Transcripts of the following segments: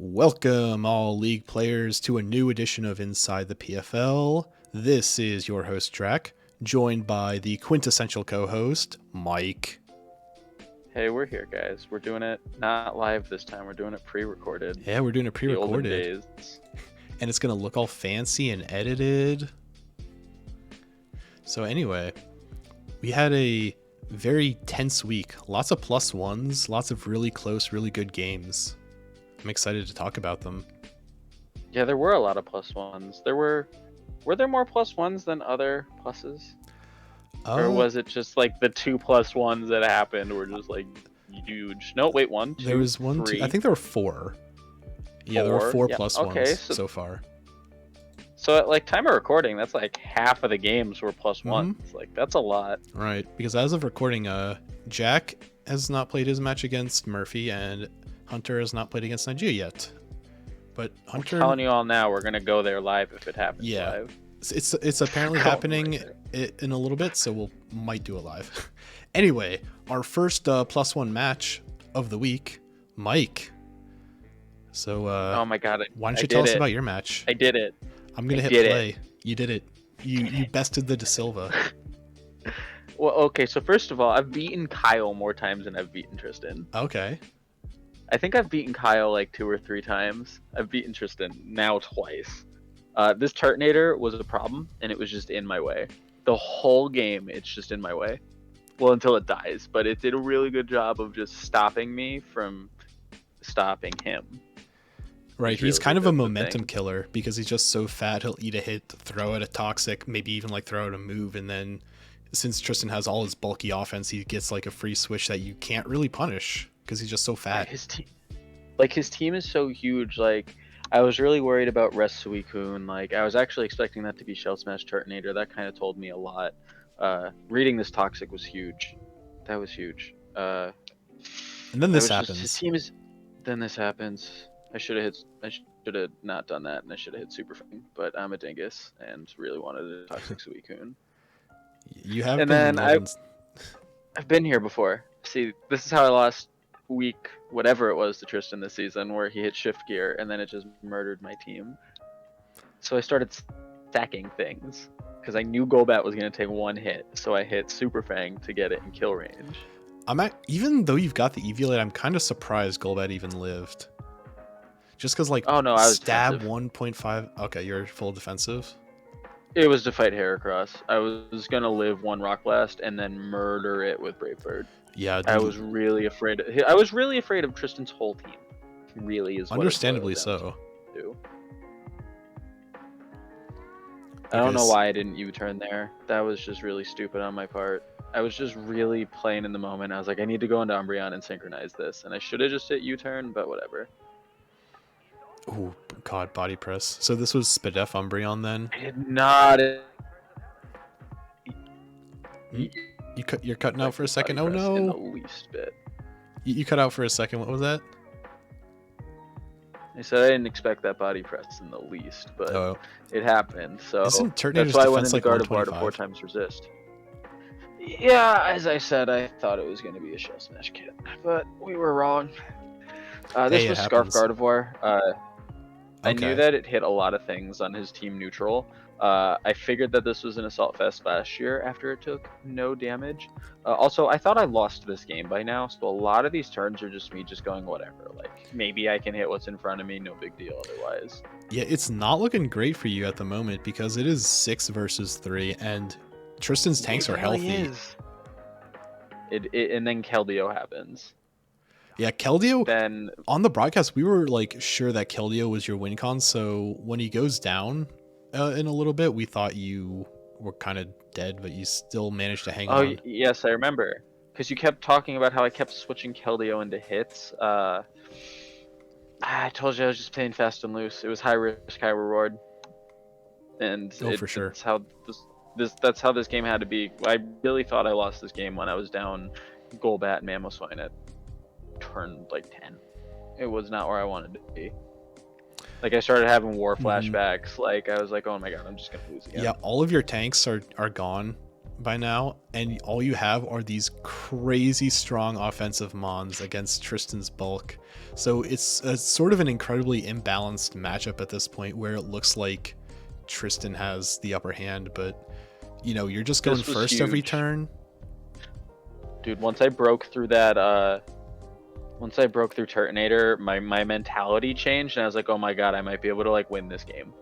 Welcome, all League players, to a new edition of Inside the PFL. This is your host, Drac, joined by the quintessential co-host, Mike. Hey, we're here, guys. We're doing it not live this time. We're doing it pre-recorded. Yeah, we're doing it pre-recorded. The olden days. And it's going to look all fancy and edited. So anyway, we had a very tense week. Lots of plus ones, lots of really close, really good games. I'm excited to talk about them. Yeah, there were a lot of plus ones. Were there more plus ones than other pluses? Or was it just like the 2 plus ones that happened were just like huge? No, wait, 1, 2, there was 1, 3. 2, I think there were 4. Yeah, there were 4 plus ones so far. So at like time of recording, that's like half of the games were plus ones. Like that's a lot. Right, because as of recording, Jack has not played his match against Murphy, and Hunter has not played against Nijia yet. But Hunter, I'm telling you all now, we're gonna go there live if it happens. Yeah, live. It's apparently happening in a little bit, so we might do it live. Anyway, our first plus one match of the week, Mike. So oh my god, why don't you tell us about your match? I did it. I'm gonna hit play. You did it. You bested the De Silva. Well, okay, so first of all, I've beaten Kyle more times than I've beaten Tristan. Okay. I think I've beaten Kyle like 2 or 3 times. I've beaten Tristan now twice. This Turtonator was a problem, and it was just in my way. The whole game, it's just in my way. Well, until it dies, but it did a really good job of just stopping me from stopping him. Right, he's kind of a momentum killer because he's just so fat. He'll eat a hit, throw out a toxic, maybe even like throw out a move, and then since Tristan has all his bulky offense, he gets like a free switch that you can't really punish because he's just so fat. His team is so huge. Like I was really worried about Rest Suicune. Like I was actually expecting that to be Shell Smash Turtonator. That kind of told me a lot. Reading this toxic was huge. That was huge. And then this happens. His team is. Then this happens. I should have not done that, and I should have hit Super Fang, but I'm a dingus and really wanted a toxic Suicune. You have. And then I've been here before. See, this is how I lost week whatever it was to Tristan this season, where he hit shift gear and then it just murdered my team. So I started stacking things because I knew Golbat was going to take 1 hit, so I hit Super Fang to get it in kill range. Even though you've got the Eviolite, I'm kind of surprised Golbat even lived. Just because, like, oh no, I was stab defensive. 1.5. Okay, you're full defensive. It was to fight Heracross. I was gonna live 1 Rock Blast and then murder it with Brave Bird. Yeah, I was really afraid. I was really afraid of Tristan's whole team. Really is. Understandably so. I don't know why I didn't U-turn there. That was just really stupid on my part. I was just really playing in the moment. I was like, I need to go into Umbreon and synchronize this, and I should have just hit U-turn, but whatever. Oh god, body press. So this was Spadef Umbreon then? I did not. You're cutting out for a second. Oh no! In the least bit. You cut out for a second. What was that? I said I didn't expect that body press in the least, but it happened. So that's why I went into Gardevoir to 4 times resist. Yeah, as I said, I thought it was going to be a Shell Smash kit, but we were wrong. This was Scarf Gardevoir. I knew that it hit a lot of things on his team neutral. I figured that this was an Assault Fest last year after it took no damage. Also, I thought I lost this game by now, so a lot of these turns are just me just going whatever. Like, maybe I can hit what's in front of me, no big deal otherwise. Yeah, it's not looking great for you at the moment because it is 6 versus 3, and Tristan's tanks are healthy. And then Keldeo happens. Yeah, Keldeo, then on the broadcast, we were like sure that Keldeo was your win con, so when he goes down in a little bit, we thought you were kind of dead, but you still managed to hang on. Oh, yes, I remember. Because you kept talking about how I kept switching Keldeo into hits. I told you I was just playing fast and loose. It was high risk, high reward. And for sure. That's how this game had to be. I really thought I lost this game when I was down Golbat and Mamoswine at turn like 10. It was not where I wanted to be. Like I started having war flashbacks. Like I was like, oh my god, I'm just gonna lose again. Yeah, all of your tanks are gone, by now, and all you have are these crazy strong offensive mons against Tristan's bulk. So it's a sort of an incredibly imbalanced matchup at this point, where it looks like Tristan has the upper hand, but you know, you're just going first huge. Every turn. Dude, once I broke through that once I broke through Turtonator, my mentality changed, and I was like, oh my god, I might be able to like win this game.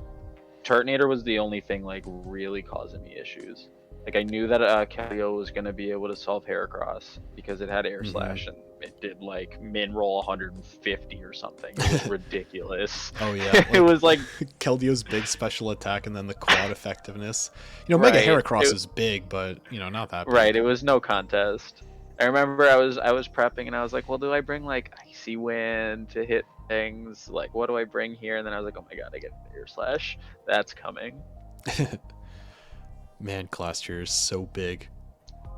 Turtonator was the only thing like really causing me issues. Like, I knew that Keldeo was going to be able to solve Heracross because it had Air Slash, and it did like min roll 150 or something. It was ridiculous. Oh yeah, like, it was like Keldeo's big special attack and then the quad effectiveness. You know, Mega Heracross is big, but you know, not that big. Right, it was no contest. I remember I was prepping and I was like, well, do I bring like Icy Wind to hit things? Like, what do I bring here? And then I was like, oh my god, I get Air Slash. That's coming. Man, Class Tier is so big.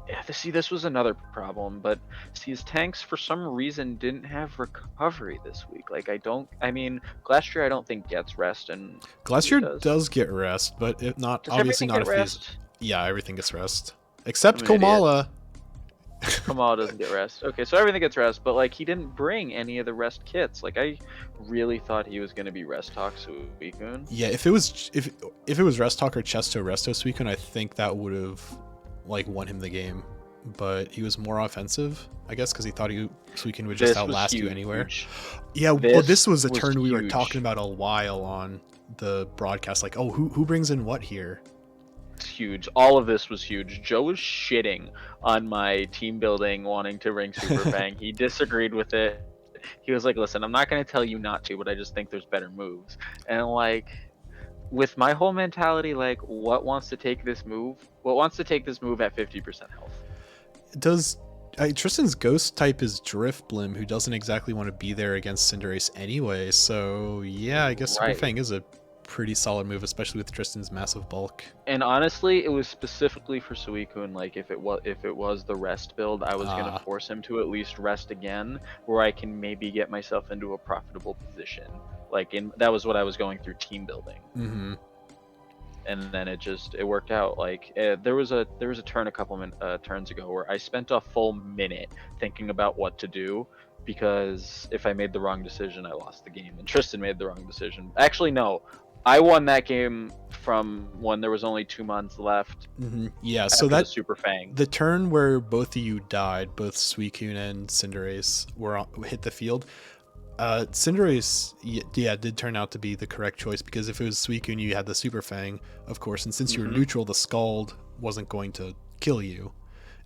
Yeah, see, this was another problem, but see, his tanks for some reason didn't have recovery this week. Like, I mean, Glastrier I don't think gets rest, and Glastrier does get rest, but it not obviously not if he's. Yeah, everything gets rest except Komala. Komala doesn't get rest. Okay, so everything gets rest, but like he didn't bring any of the rest kits. Like, I really thought he was gonna be rest talk Suicune. Yeah, if it was rest talk or Chesto Resto Suicune, I think that would have like won him the game. But he was more offensive, I guess, because he thought Suicune would just outlast you anywhere. Yeah, well, this was a turn we were talking about a while on the broadcast. Like, oh, who brings in what here? Huge. All of this was huge. Joe was shitting on my team building wanting to ring Super Fang. He disagreed with it. He was like, listen, I'm not going to tell you not to, but I just think there's better moves. And like, with my whole mentality, like, what wants to take this move? What wants to take this move at 50% health? Tristan's ghost type is Drifblim, who doesn't exactly want to be there against Cinderace anyway. So yeah, I guess Super Fang is a pretty solid move, especially with Tristan's massive bulk. And honestly, it was specifically for Suicune. Like, if it was the rest build, I was gonna force him to at least rest again, where I can maybe get myself into a profitable position. Like, that was what I was going through team building. Mm-hmm. And then it worked out. Like, there was a turn a couple turns ago where I spent a full minute thinking about what to do, because if I made the wrong decision, I lost the game, and Tristan made the wrong decision. Actually, no. I won that game from when there was only 2 months left. Mm-hmm. Yeah, so that Super Fang. The turn where both of you died, both Suicune and Cinderace hit the field. Cinderace, did turn out to be the correct choice, because if it was Suicune, you had the Super Fang, of course, and since you were neutral, the Scald wasn't going to kill you.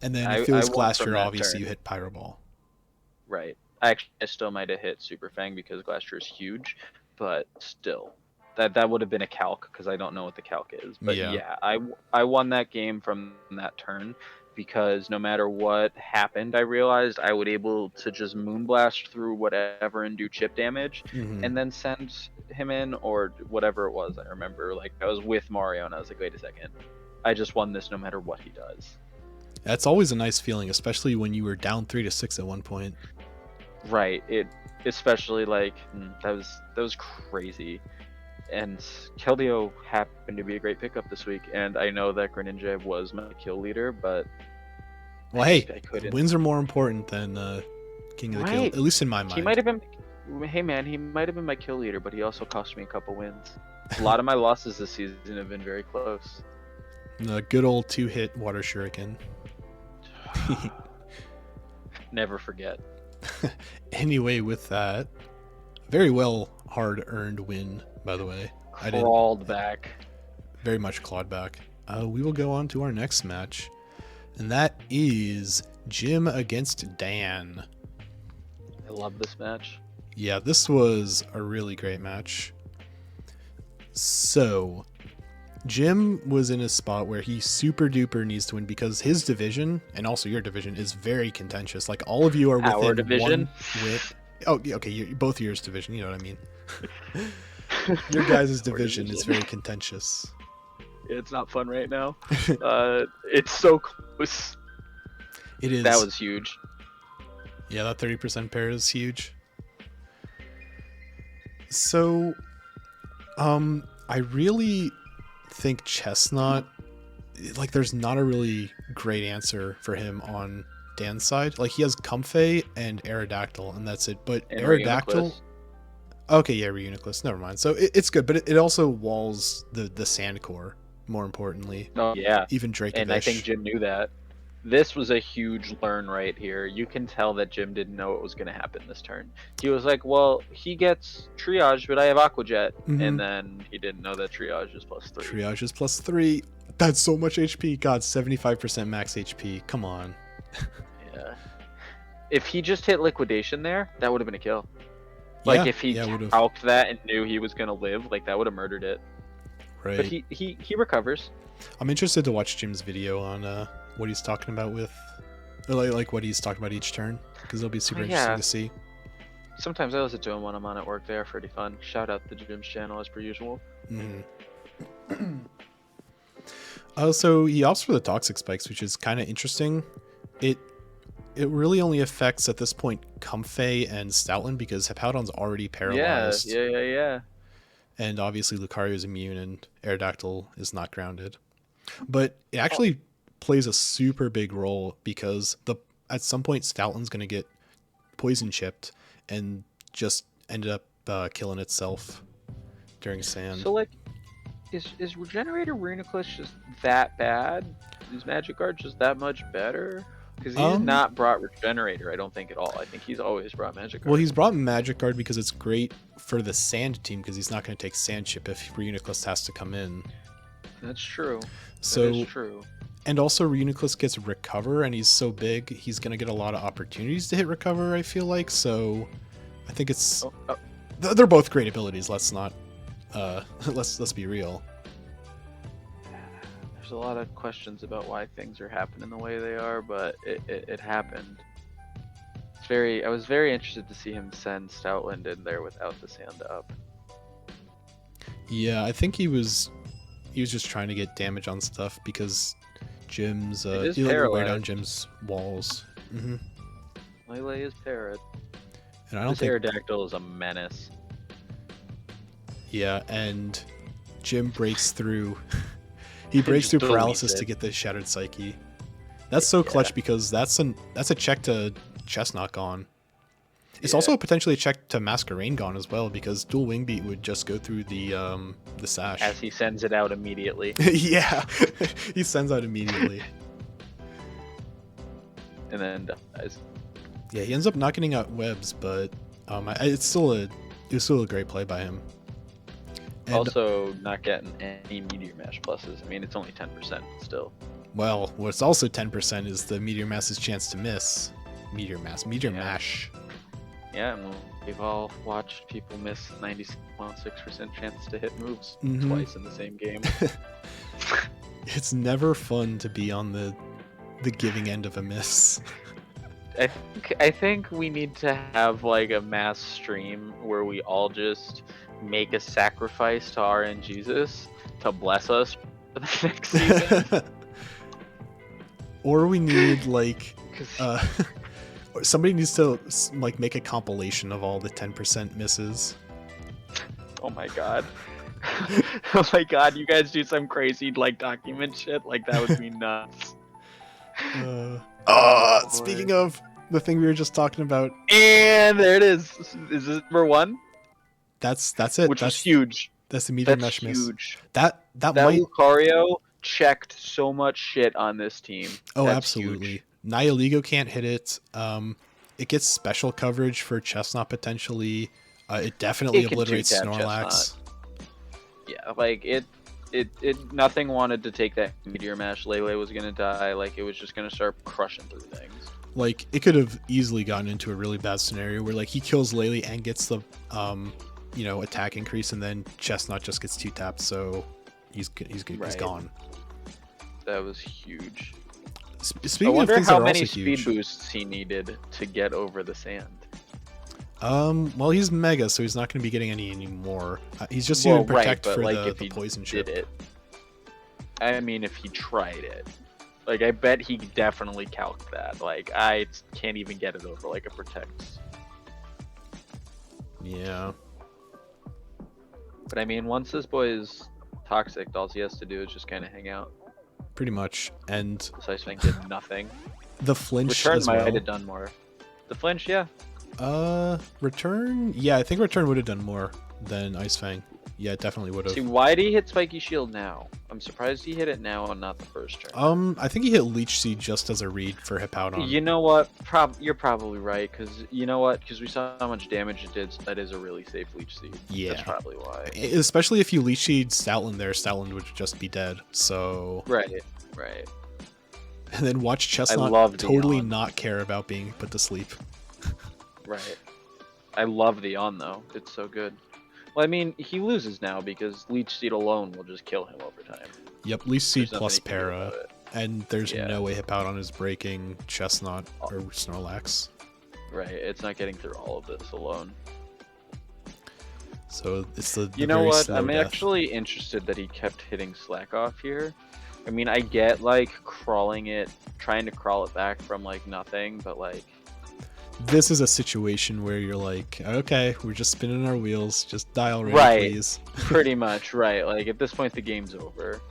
And then if it was Glastrier, obviously you hit Pyro Ball. Right. Actually, I still might have hit Super Fang because Glastrier is huge, but still. That would have been a calc, because I don't know what the calc is. But yeah, I won that game from that turn, because no matter what happened, I realized I would able to just Moonblast through whatever and do chip damage, and then send him in, or whatever it was. I remember, like, I was with Mario, and I was like, wait a second, I just won this no matter what he does. That's always a nice feeling, especially when you were down 3-6 at one point. Right. Especially like that was crazy. And Keldeo happened to be a great pickup this week, and I know that Greninja was my kill leader, but hey, wins are more important than King of the Kill, at least in my mind. He might have been, he might have been my kill leader, but he also cost me a couple wins. A lot of my losses this season have been very close. The good old 2-hit Water Shuriken. Never forget. Anyway, with that, very well hard-earned win, by the way. Crawled back. Very much clawed back. We will go on to our next match, and that is Jim against Dan. I love this match. Yeah, this was a really great match. So, Jim was in a spot where he super duper needs to win, because his division, and also your division, is very contentious. Like, all of you are within our division. One win. Oh, okay, both yours division, you know what I mean. Your guys' division is very contentious. It's not fun right now. It's so close. It is. That was huge. Yeah, that 30% pair is huge. So, I really think Chestnut, like, there's not a really great answer for him on Dan's side. Like, he has Comfey and Aerodactyl, and that's it. But and Aerodactyl... Okay, yeah, Reuniclus. Never mind. So it's good, but it also walls the sand core, more importantly. Oh, yeah. Even Dracovish. And I think Jim knew that. This was a huge learn right here. You can tell that Jim didn't know what was going to happen this turn. He was like, well, he gets Triage, but I have Aqua Jet. Mm-hmm. And then he didn't know that Triage is +3. Triage is +3. That's so much HP. God, 75% max HP. Come on. Yeah. If he just hit Liquidation there, that would have been a kill. Like, if he calced that and knew he was going to live, like, that would have murdered it. Right. But he recovers. I'm interested to watch Jim's video on what he's talking about with... Like what he's talking about each turn. Because it'll be super interesting to see. Sometimes I listen to him when I'm on at work. They are pretty fun. Shout out to Jim's channel as per usual. Mm-hmm. So he opts for the Toxic Spikes, which is kind of interesting. It really only affects, at this point, Comfey and Stoutland, because Hippowdon's already paralyzed. Yeah. And obviously Lucario is immune, and Aerodactyl is not grounded. But it actually plays a super big role, because at some point Stoutland's going to get poison chipped, and just ended up killing itself during sand. So, like, is Regenerator Reuniclus just that bad? Is Magic Guard just that much better? Because he's not brought Regenerator, I don't think, at all. I think he's always brought Magic Guard. Well, he's brought Magic Guard because it's great for the Sand team, because he's not going to take Sand Chip if Reuniclus has to come in. That's true. So, that is true. And also, Reuniclus gets Recover, and he's so big, he's going to get a lot of opportunities to hit Recover, I feel like. So, I think it's... They're both great abilities, let's not... let's be real. There's a lot of questions about why things are happening the way they are, but it happened. I was very interested to see him send Stoutland in there without the sand up. Yeah, I think he was just trying to get damage on stuff, because Jim's he let way down Jim's walls. Mm-hmm. Lele is parrot. And I don't think Aerodactyl is a menace. Yeah, and Jim breaks through. He breaks through paralysis to get the Shattered Psyche. That's so clutch, because that's a check to Chestnut Gone. It's also potentially a check to Masquerain Gone as well, because Dual Wing Beat would just go through the sash. As he sends it out immediately. Yeah, he sends out immediately. And then dies. Yeah, he ends up not getting out webs, but it was still a great play by him. And also not getting any Meteor Mash pluses. I mean, it's only 10% still. Well, what's also 10% is the Meteor Mass's chance to miss. Meteor Mash. Yeah, and we've all watched people miss 96.6% chance to hit moves twice in the same game. It's never fun to be on the giving end of a miss. I think we need to have like a mass stream where we all just make a sacrifice to RN Jesus to bless us for the next season. Or we need like somebody needs to like make a compilation of all the 10% misses. Oh my god. Oh my god, you guys do some crazy like document shit, like that would be nuts. Speaking of the thing we were just talking about, and there it is. Is this number 1? That's it. That's huge. That's the Meteor Mash miss. That might... Lucario checked so much shit on this team. Oh, that's absolutely. Huge. Nihiligo can't hit it. It gets special coverage for Chestnut potentially. It definitely obliterates Snorlax. Chestnut. Yeah, like it nothing wanted to take that Meteor Mash. Lele was gonna die. Like it was just gonna start crushing through things. Like it could have easily gotten into a really bad scenario where like he kills Lele and gets the attack increase, and then Chestnut just gets 2-tapped, so he's gone. That was huge. Speaking of things that are also huge, how many speed boosts he needed to get over the sand. Well, he's Mega, so he's not going to be getting any anymore. He's just here to protect for like, the poison chip. Did it. I mean, if he tried it. Like, I bet he definitely calced that. Like, I can't even get it over, like, a protect. Yeah. But, I mean, once this boy is toxic, all he has to do is just kind of hang out. Pretty much. And this Ice Fang did nothing. The flinch Return as might well. have done more. The flinch, yeah. Return? Yeah, I think Return would have done more than Ice Fang. Yeah, it definitely would have. See, why did he hit Spiky Shield now? I'm surprised he hit it now and not the first turn. I think he hit Leech Seed just as a read for Hippowdon. You know what? You're probably right, because you know what? Because we saw how much damage it did, so that is a really safe Leech Seed. Yeah. That's probably why. Especially if you Leech Seed Stoutland there, Stoutland would just be dead, so... Right. And then watch Chestnut totally not care about being put to sleep. Right. I love the On, though. It's so good. Well, I mean, he loses now because Leech Seed alone will just kill him over time. Yep, Leech Seed plus Para, and there's no way Hippowdon is breaking Chestnut or Snorlax. Right, it's not getting through all of this alone. So it's the you know what? I'm actually interested that he kept hitting Slack off here. I mean, I get like trying to crawl it back from like nothing, but like. This is a situation where you're like, okay, we're just spinning our wheels, just die already, please. Pretty much, right. Like, at this point, the game's over.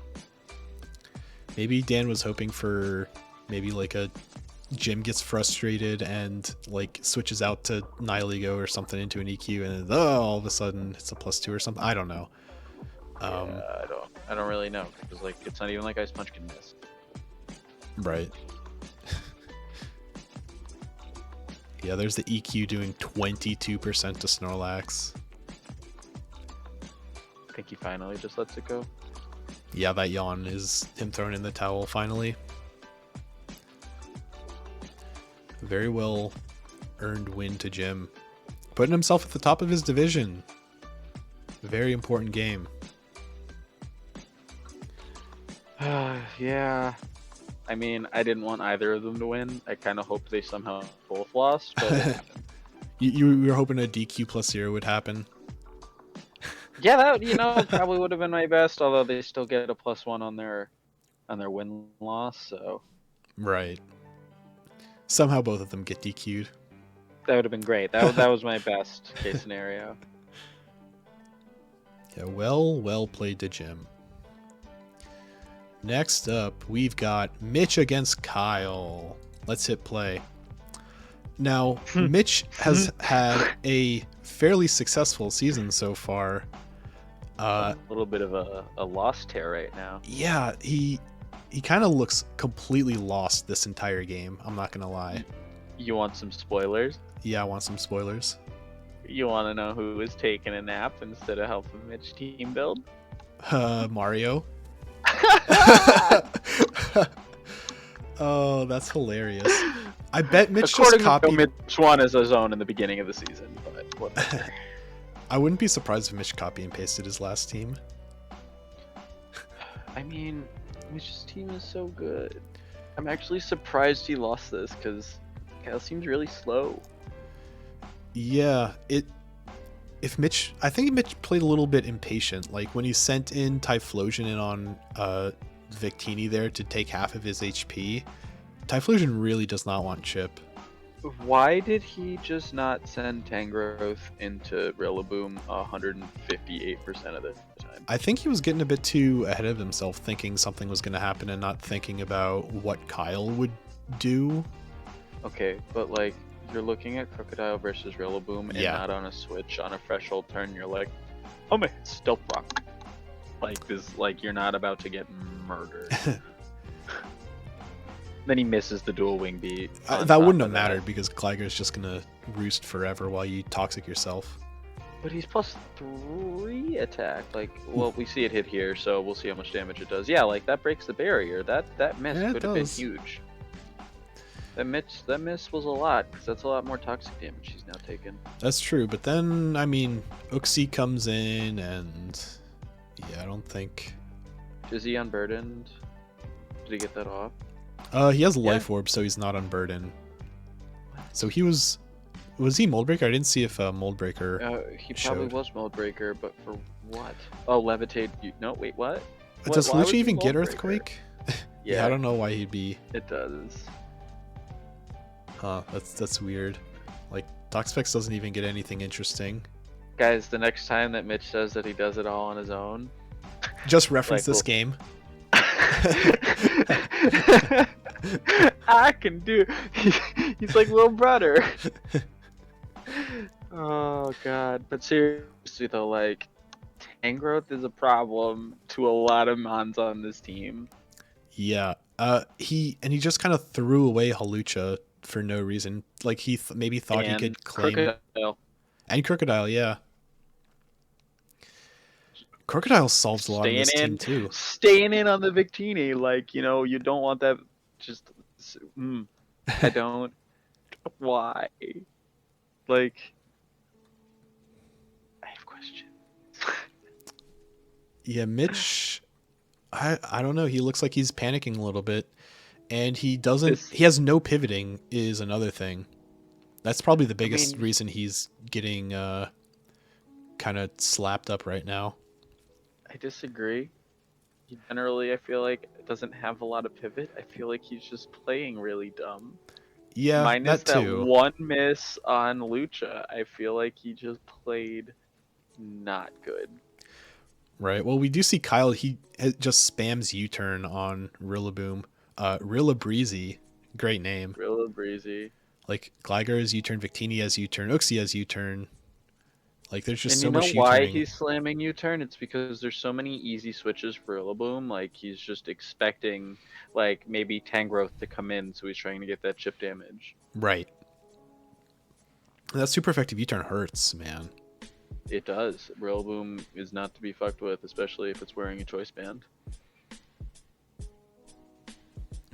Maybe Dan was hoping for maybe like a Jim gets frustrated and like switches out to Nihilego or something into an EQ, and then, all of a sudden it's a +2 or something. I don't know. Yeah, I don't really know, because like it's not even like Ice Punch can miss. Right. Yeah, there's the EQ doing 22% to Snorlax. I think he finally just lets it go. Yeah, that yawn is him throwing in the towel finally. Very well earned win to Jim. Putting himself at the top of his division. Very important game. Yeah. I mean, I didn't want either of them to win. I kind of hoped they somehow both lost, but it happened. You were hoping a DQ +0 would happen? Yeah, that probably would have been my best. Although they still get a +1 on their win-loss. So. Right. Somehow both of them get DQ'd. That would have been great. That was my best case scenario. Yeah, well played to Jim. Next up, we've got Mitch against Kyle. Let's hit play. Now, Mitch has had a fairly successful season so far. A little bit of a lost tear right now. Yeah, he kind of looks completely lost this entire game. I'm not gonna lie. You want some spoilers? Yeah, I want some spoilers. You want to know who was taking a nap instead of helping Mitch team build? Mario. Oh, that's hilarious. I bet Mitch just copied. Mitch won as his own in the beginning of the season, but whatever. I wouldn't be surprised if Mitch copy and pasted his last team. I mean, Mitch's team is so good. I'm actually surprised he lost this because Kyle seems really slow. Yeah, I think Mitch played a little bit impatient. Like when he sent in Typhlosion in on Victini there to take half of his HP, Typhlosion really does not want chip. Why did he just not send Tangrowth into Rillaboom 158% of the time? I think he was getting a bit too ahead of himself, thinking something was going to happen and not thinking about what Kyle would do. Okay, but like, you're looking at Crocodile versus Rillaboom and not on a switch on a threshold turn, you're like, oh my, Stealth Rock. Like this, like you're not about to get murdered. Then he misses the dual wing beat. That wouldn't have mattered because Gligar's just gonna roost forever while you toxic yourself. But he's +3 attack. Like, well, we see it hit here, so we'll see how much damage it does. Yeah, like that breaks the barrier. That miss could have been huge. That miss was a lot because that's a lot more toxic damage he's now taken. That's true, but then I mean, Uxie comes in and yeah, I don't think. Is he unburdened? Did he get that off? He has a life orb, so he's not unburdened. So he was he Mold Breaker? I didn't see if Mold Breaker. He probably was Mold Breaker, but for what? Oh, Levitate. No, wait, what? Does Lucha even get Earthquake? Yeah, I don't know why he'd be. It does. Huh? That's weird. Like Toxapex doesn't even get anything interesting. Guys, the next time that Mitch says that he does it all on his own, just reference this game. I can do. He's like little brother. Oh god, but seriously though, like Tangrowth is a problem to a lot of mons on this team. Yeah, he just kind of threw away Hawlucha for no reason. Like he maybe thought he could claim Crocodile, yeah. Crocodile solves a lot of this team too. Staying in on the Victini, like, you know, you don't want that. Just, I don't. Why? Like, I have questions. Yeah, Mitch. I don't know. He looks like he's panicking a little bit, and he doesn't. He has no pivoting. Is another thing. That's probably the biggest reason he's getting kind of slapped up right now. I disagree. He generally, I feel like, doesn't have a lot of pivot. I feel like he's just playing really dumb. Yeah, minus that too. That one miss on Lucha, I feel like he just played not good. Right. Well, we do see Kyle. He just spams U-turn on Rillaboom. Rillabreezy, great name. Rillabreezy. Like Gligar has U-turn, Victini has U-turn, Uxie has U-turn. Like there's just so much U-turning. Why he's slamming U-turn? It's because there's so many easy switches for Rillaboom. Like he's just expecting, like maybe Tangrowth to come in, so he's trying to get that chip damage. Right. That super effective U-turn hurts, man. It does. Rillaboom is not to be fucked with, especially if it's wearing a choice band.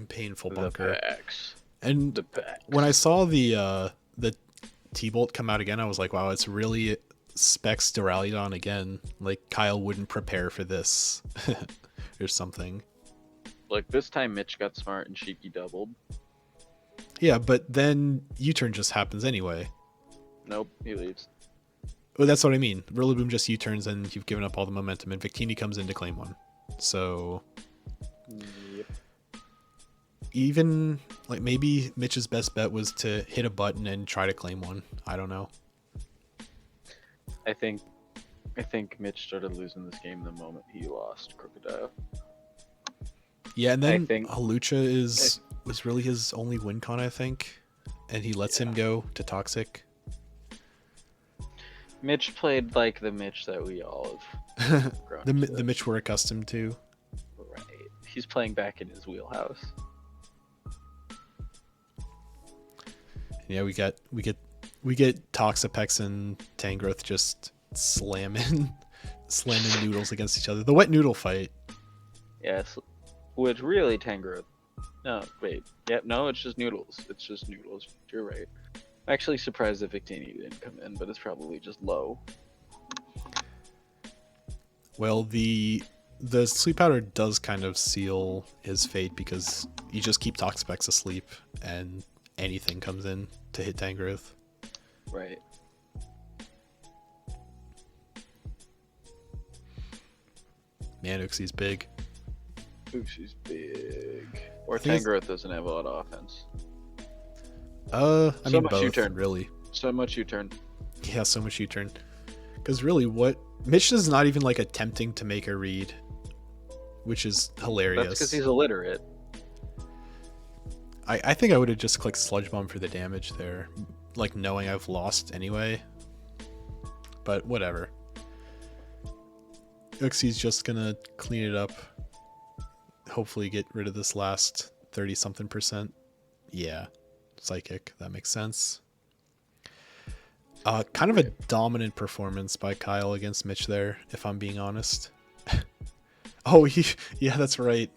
Painful bunker. The packs. And the packs. When I saw the T-Bolt come out again, I was like, wow, it's really Specs Duraludon again. Like Kyle wouldn't prepare for this or something. Like this time Mitch got smart and Shiki doubled. Yeah, but then U-turn just happens anyway. Nope, he leaves. Well, that's what I mean. Rillaboom just U-turns and you've given up all the momentum, and Victini comes in to claim one. So, yep. Even like maybe Mitch's best bet was to hit a button and try to claim one. I don't know. I think Mitch started losing this game the moment he lost Crocodile. Yeah, and then Hawlucha was really his only win con, I think, and he lets him go to Toxic. Mitch played like the Mitch that we all have grown the Mitch we're accustomed to. Right. He's playing back in his wheelhouse. Yeah, we get Toxapex and Tangrowth just slamming noodles against each other. The wet noodle fight. Yes, which really Tangrowth. No, wait. Yep, no, it's just noodles. It's just noodles. You're right. I'm actually surprised that Victini didn't come in, but it's probably just low. Well, the sleep powder does kind of seal his fate because you just keep Toxapex asleep and anything comes in to hit Tangrowth. Right. Man, Uxie's big. Uxie's big. Or Tangrowth doesn't have a lot of offense. I mean both, U-turn. Really. So much U-turn. Yeah, so much U-turn. Because really, what Mitch is not even like attempting to make a read, which is hilarious. That's because he's illiterate. I think I would have just clicked Sludge Bomb for the damage there, like knowing I've lost anyway. But whatever. Uxie's just gonna clean it up. Hopefully get rid of this last 30-something%. Yeah. Psychic, that makes sense. Kind of a dominant performance by Kyle against Mitch there, if I'm being honest. Oh, yeah, that's right.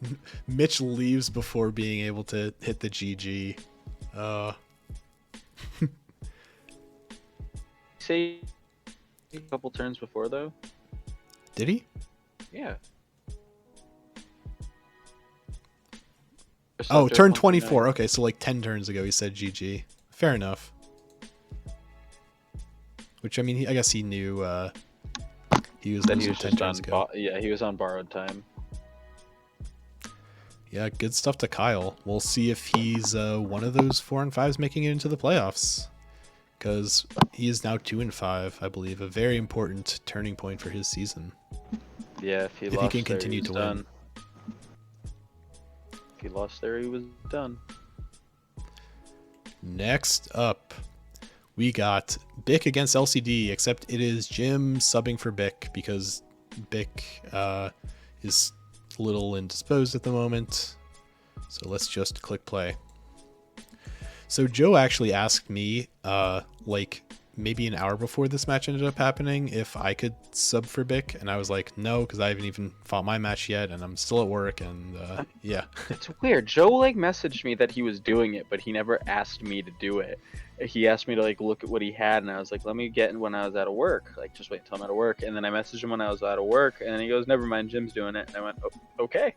Mitch leaves before being able to hit the GG. Say a couple turns before though. Did he? Yeah. Oh, turn 24. Okay, so like 10 turns ago he said GG. Fair enough. Which, I mean, I guess he knew he was losing 10 turns ago. Yeah, he was on borrowed time. Yeah, good stuff to Kyle. We'll see if he's one of those 4 and 5s making it into the playoffs. Because he is now 2 and 5, I believe. A very important turning point for his season. Yeah, if he can continue to win. he lost there, he was done. Next up, we got Bick against LCD, except it is Jim subbing for Bick because Bick is a little indisposed at the moment. So let's just click play. So Joe actually asked me, like maybe an hour before this match ended up happening, if I could sub for Bick, and I was like, no, because I haven't even fought my match yet, and I'm still at work, and yeah. It's weird. Joe like messaged me that he was doing it, but he never asked me to do it. He asked me to like look at what he had, and I was like, let me get in when I was out of work. Like, just wait until I'm out of work. And then I messaged him when I was out of work, and then he goes, never mind, Jim's doing it. And I went, oh, okay.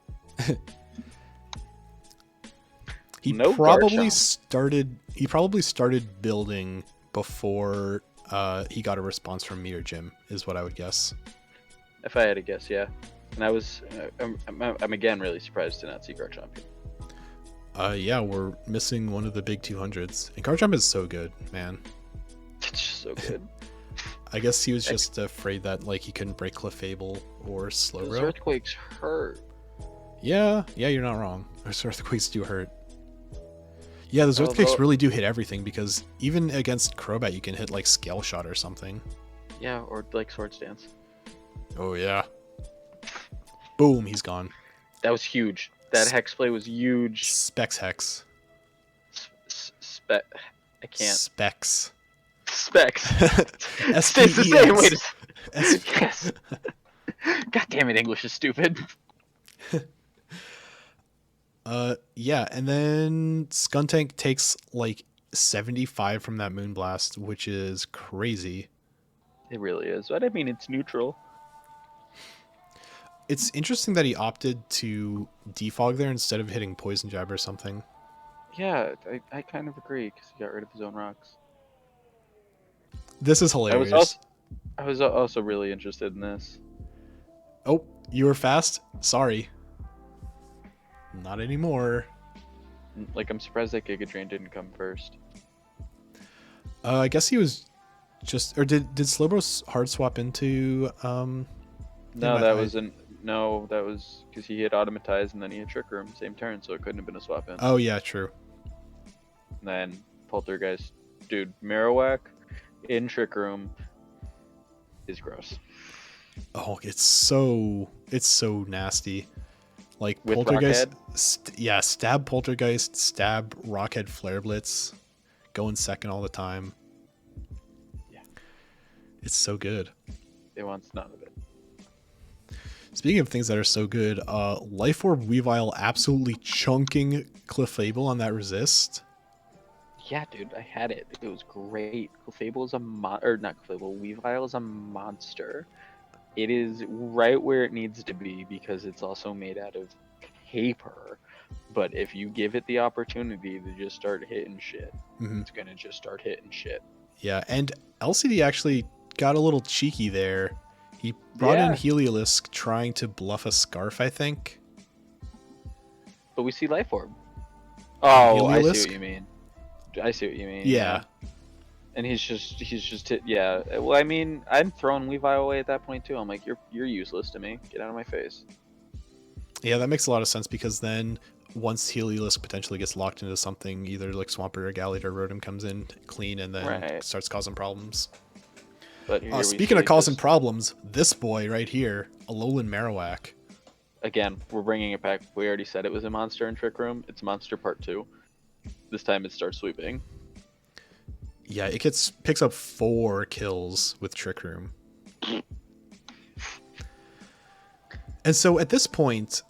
He probably started building before he got a response from me or Jim, is what I would guess. If I had to guess, yeah. And I was, I'm again really surprised to not see Guard Champion. Yeah, we're missing one of the big 200s. And Guard Champ is so good, man. It's just so good. I guess he was just afraid that like he couldn't break Clefable or Slowbro. Those earthquakes hurt. Yeah, you're not wrong. Those earthquakes do hurt. Yeah, those earthquakes really do hit everything, because even against Crobat you can hit like Scale Shot or something. Yeah, or like Swords Dance. Oh yeah. Boom, he's gone. That was huge. That hex play was huge. Specs Hex. I can't. Specs. Stays the same. Wait. Yes. God damn it, English is stupid. Yeah, and then Skuntank takes like 75 from that Moonblast, which is crazy. It really is. But I mean, it's neutral. It's interesting that he opted to defog there instead of hitting Poison Jab or something. Yeah, I kind of agree, because he got rid of his own rocks. This is hilarious. I was also really interested in this. Oh, you were fast? Sorry. Not anymore. Like, I'm surprised that Giga Drain didn't come first. I guess he was just... Or did Slowbro hard swap into... No, that was because he hit Automatize and then he hit Trick Room same turn, so it couldn't have been a swap in. Oh, yeah, true. And then Poltergeist... Dude, Marowak in Trick Room is gross. Oh, it's so nasty. Like with Poltergeist, stab Poltergeist, stab Rockhead Flare Blitz, going second all the time. Yeah, it's so good. It wants none of it. Speaking of things that are so good, Life Orb Weavile absolutely chunking Clefable on that resist. Yeah, dude, I had it. It was great. Clefable is Weavile is a monster. It is right where it needs to be because it's also made out of paper. But if you give it the opportunity to just start hitting shit, it's going to just start hitting shit. Yeah, and LCD actually got a little cheeky there. He brought in Heliolisk trying to bluff a Scarf, I think. But we see Life Orb. Oh, I see Heliolisk? what you mean. Yeah. And he's just hit. Yeah. Well, I mean, I'm throwing Weavile away at that point too. I'm like, you're useless to me. Get out of my face. Yeah, that makes a lot of sense, because then once Heliolisk potentially gets locked into something, either like Swampert or Gallade or Rotom comes in clean and then starts causing problems. But speaking of causing problems, this boy right here, Alolan Marowak. Again, we're bringing it back. We already said it was a monster in Trick Room. It's Monster Part 2. This time it starts sweeping. Yeah, it picks up 4 kills with Trick Room. And so at this point,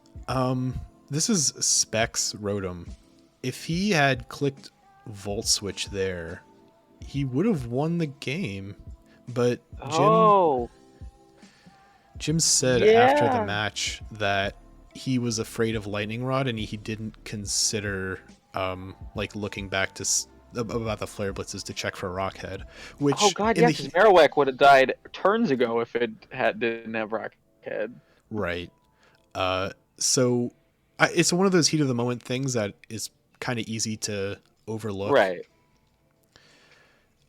this is Specs Rotom. If he had clicked Volt Switch there, he would have won the game. But Jim said after the match that he was afraid of Lightning Rod and he didn't consider like looking back to about the Flare Blitzes to check for Rockhead. Which because Marowak would have died turns ago if it didn't have Rockhead. Right. So it's one of those heat of the moment things that is kind of easy to overlook. Right.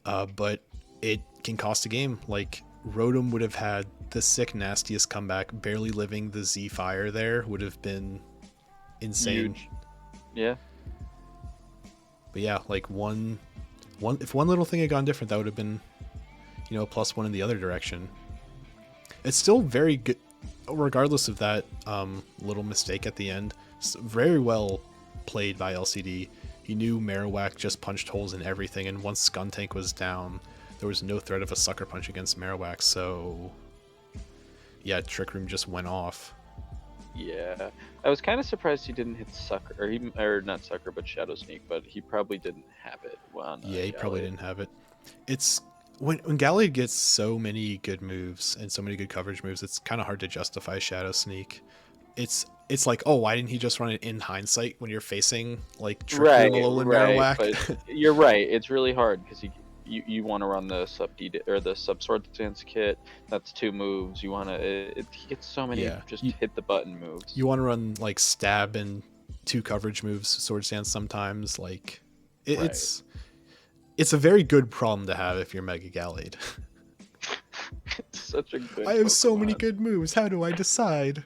But it can cost a game. Like, Rotom would have had the sick nastiest comeback. Barely living the Z Fire there would have been insane. Huge. Yeah. But yeah, like if one little thing had gone different, that would have been, a +1 in the other direction. It's still very good, regardless of that little mistake at the end. It's very well played by LCD. He knew Marowak just punched holes in everything, and once Skuntank was down, there was no threat of a sucker punch against Marowak, so yeah, Trick Room just went off. Yeah, I was kind of surprised he didn't hit Sucker, or not Sucker, but Shadow Sneak, but he probably didn't have it. Yeah, he probably didn't have it. It's when Gallade gets so many good moves and so many good coverage moves, it's kind of hard to justify Shadow Sneak. It's like, oh, why didn't he just run it in hindsight when you're facing like Trick Room, Alolan, Marowak? But you're right. It's really hard because you want to run the sub or the sub sword dance kit. That's 2 moves. You want to. He gets so many hit the button moves. You want to run like stab and 2 coverage moves, sword stance sometimes. Like it's a very good problem to have if you're Mega Gallade. It's such a good. I have so many good moves. How do I decide?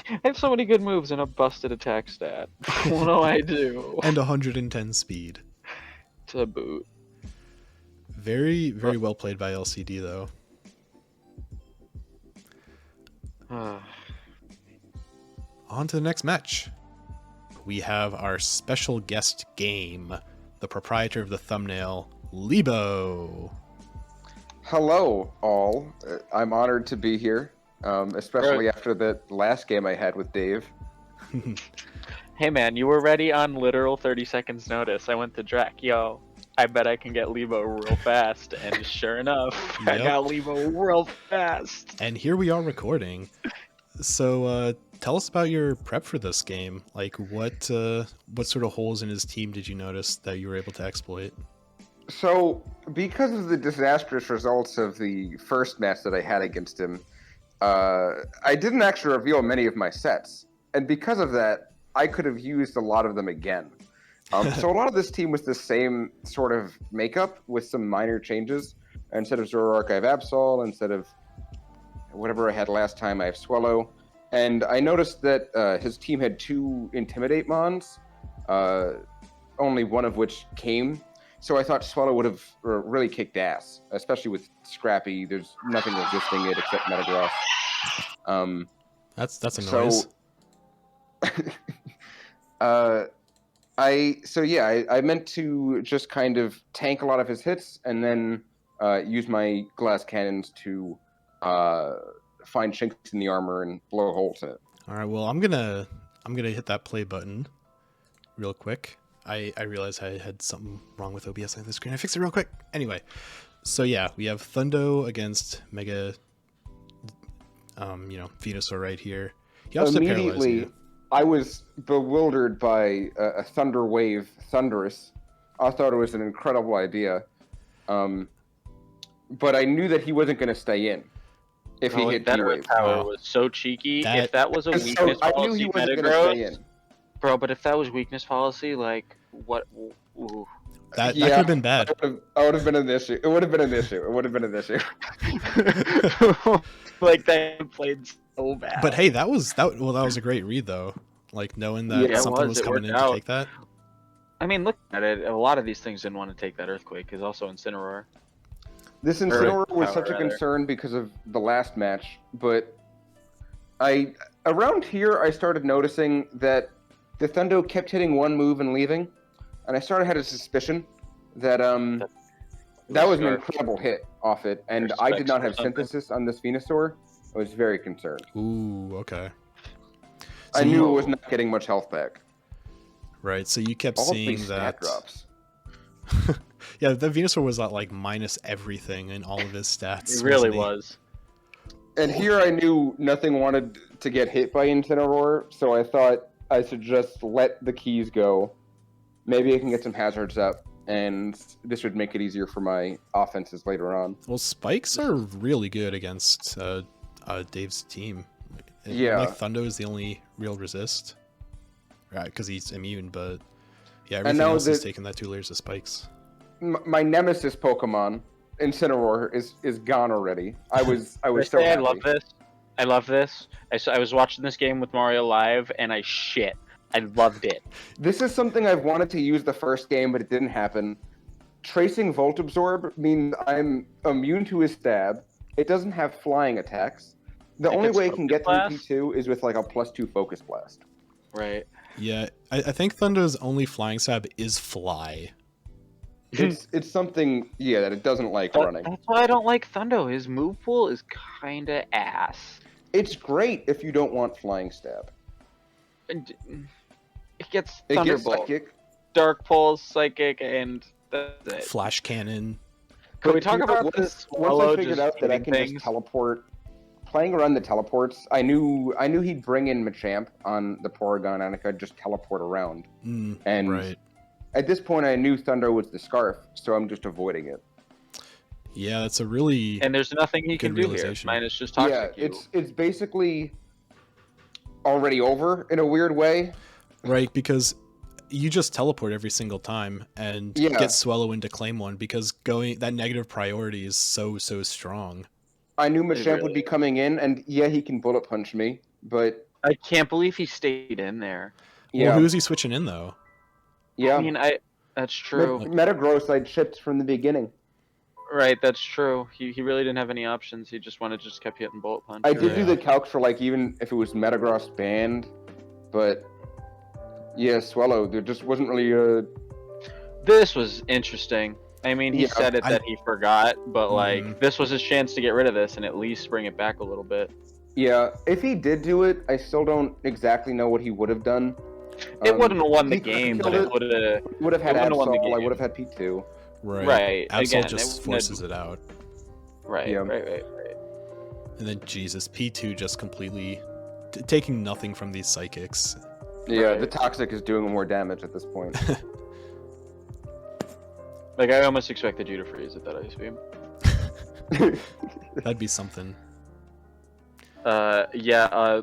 I have so many good moves and a busted attack stat. What do I do? And 110 speed. To boot. Very, very well played by LCD, though. On to the next match. We have our special guest game, the proprietor of the thumbnail, Leibo. Hello, all. I'm honored to be here, especially after the last game I had with Dave. Hey, man, you were ready on literal 30 seconds notice. I went to Drac. Yo, I bet I can get Leibo real fast. And sure enough, I got Leibo real fast. And here we are recording. So tell us about your prep for this game. Like, what sort of holes in his team did you notice that you were able to exploit? So, because of the disastrous results of the first match that I had against him, I didn't actually reveal many of my sets. And because of that, I could have used a lot of them again. So a lot of this team was the same sort of makeup with some minor changes. Instead of Zoroark, I have Absol. Instead of whatever I had last time, I have Swellow. And I noticed that his team had 2 Intimidate Mons, only one of which came. So I thought Swellow would have really kicked ass, especially with Scrappy. There's nothing resisting it except Metagross. That's a noise. I meant to just kind of tank a lot of his hits and then use my glass cannons to find chinks in the armor and blow holes in it. All right, well, I'm gonna hit that play button real quick. I realized I had something wrong with OBS on the screen. I fixed it real quick. Anyway, so yeah, we have Thundo against Mega, Venusaur right here. He also immediately, I was bewildered by a Thunder Wave Thunderous. I thought it was an incredible idea, but I knew that he wasn't going to stay in if he hit that Wave power was so cheeky. If that was a weakness policy, I knew he wasn't going to stay in. Bro, but if that was weakness policy, like, what? Ooh. That could have been bad. I would have been an issue. It would have been an issue. Like, they played so bad. But hey, that was a great read, though. Like, knowing that something was coming in to take that. I mean, look at it. A lot of these things didn't want to take that Earthquake, because also Incineroar. This Incineroar was such a concern because of the last match, but around here, I started noticing that the Thundo kept hitting one move and leaving, and I started had a suspicion that that was an incredible hit off it, and I did not have Synthesis on this Venusaur. I was very concerned. Ooh, okay. So I knew it was not getting much health back. Right, so you kept seeing that. Stat drops. Yeah, the Venusaur was at like minus everything in all of his stats. It really was. And here I knew nothing wanted to get hit by Incineroar, so I thought I should just let the keys go. Maybe I can get some hazards up, and this would make it easier for my offenses later on. Well, spikes are really good against Dave's team. Yeah. Like Thundo is the only real resist. Right, because he's immune, but yeah, everything else is taking that 2 layers of spikes. My nemesis Pokemon, Incineroar, is gone already. I was so happy. I love this. I was watching this game with Mario Live, and I shit I loved it. This is something I've wanted to use the first game, but it didn't happen. Tracing Volt Absorb means I'm immune to his stab. It doesn't have flying attacks. The only way it can get through P2 is with like a +2 Focus Blast. Right. Yeah, I think Thunder's only flying stab is fly. It's something, yeah, that it doesn't like running. That's why I don't like Thundo. His move pool is kinda ass. It's great if you don't want flying stab. It gets Thunderbolt, Psychic. Dark Pulse, Psychic, and that's it. Flash Cannon. Can we talk about this? Once I figured out that I can just teleport, playing around the teleports, I knew he'd bring in Machamp on the Porygon, and I could just teleport around. Right. At this point, I knew Thunder was the Scarf, so I'm just avoiding it. Yeah, that's a really and there's nothing he can do here. Mine is just Toxic. Yeah, it's basically already over in a weird way. Right, because you just teleport every single time and get Swellow into claim one because that negative priority is so strong. I knew Machamp would be coming in, and yeah, he can bullet punch me, but I can't believe he stayed in there. Yeah. Well, who's he switching in though? Yeah, I mean, that's true. Metagross I'd shipped from the beginning. Right, that's true. He really didn't have any options. He just kept hitting bullet punch. I did do the calc for like even if it was Metagross banned, but yeah, Swellow, there just wasn't really a... This was interesting. I mean, he said that he forgot, but like this was his chance to get rid of this and at least bring it back a little bit. Yeah, if he did do it, I still don't exactly know what he would have done. It wouldn't have won the game, but it would have had Absol. I would have had P2. Right. Absol just forces it out. Right. Yeah. Right. And then Jesus, P2 just completely taking nothing from these psychics. Yeah, the Toxic is doing more damage at this point. Like I almost expected you to freeze at that Ice Beam. That'd be something.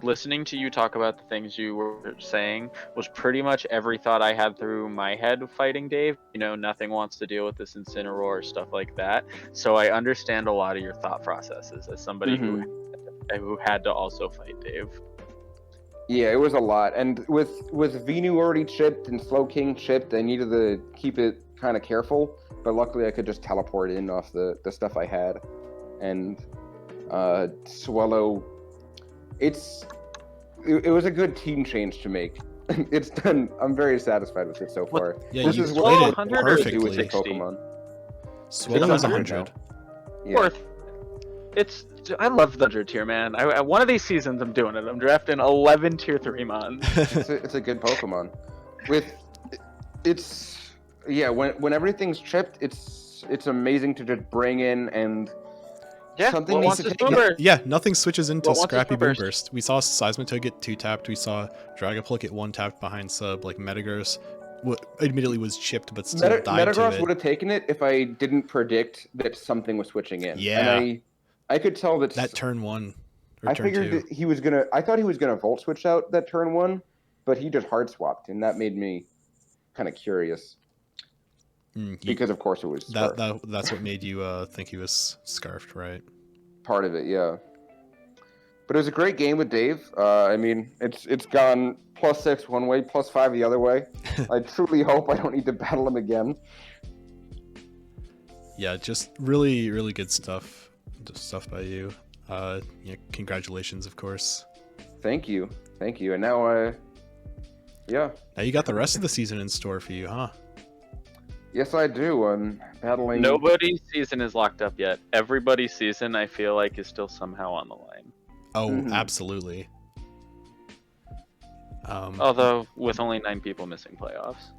Listening to you talk about the things you were saying was pretty much every thought I had through my head fighting Dave. You know, nothing wants to deal with this Incineroar or stuff like that. So I understand a lot of your thought processes as somebody who had to also fight Dave. Yeah, it was a lot. And with Venu already chipped and Slowking chipped, I needed to keep it kind of careful. But luckily I could just teleport in off the stuff I had. And Swellow... It was a good team change to make. It's done. I'm very satisfied with it so far. Yeah, this is what I wanted to do with the Pokemon. Swellow is 100. Yeah. I love the 100 tier, man. One of these seasons, I'm doing it. I'm drafting 11 tier 3 mons. It's a good Pokemon. When everything's chipped, it's amazing to just bring in and. Yeah, something needs to take nothing switches into Scrappy Boomburst. We saw Seismitoad get 2-tapped. We saw Dragapult get 1-tapped behind sub. Like Metagross, admittedly was chipped, but still died to it. Metagross would have taken it if I didn't predict that something was switching in. Yeah, and I could tell that turn 1. I figured that he was gonna. I thought he was gonna Volt Switch out that turn 1, but he just hard swapped, and that made me kind of curious. Because of course it was that's what made you think he was scarfed, right? Part of it, yeah. But it was a great game with Dave. I mean, it's gone +6 one way, +5 the other way. I truly hope I don't need to battle him again. Yeah, just really, really good stuff. Stuff by you. Congratulations, of course. Thank you. And now, yeah. Now you got the rest of the season in store for you, huh? Yes, I do. I'm battling... Nobody's season is locked up yet. Everybody's season, I feel like, is still somehow on the line. Oh, absolutely. Although, with only 9 people missing playoffs.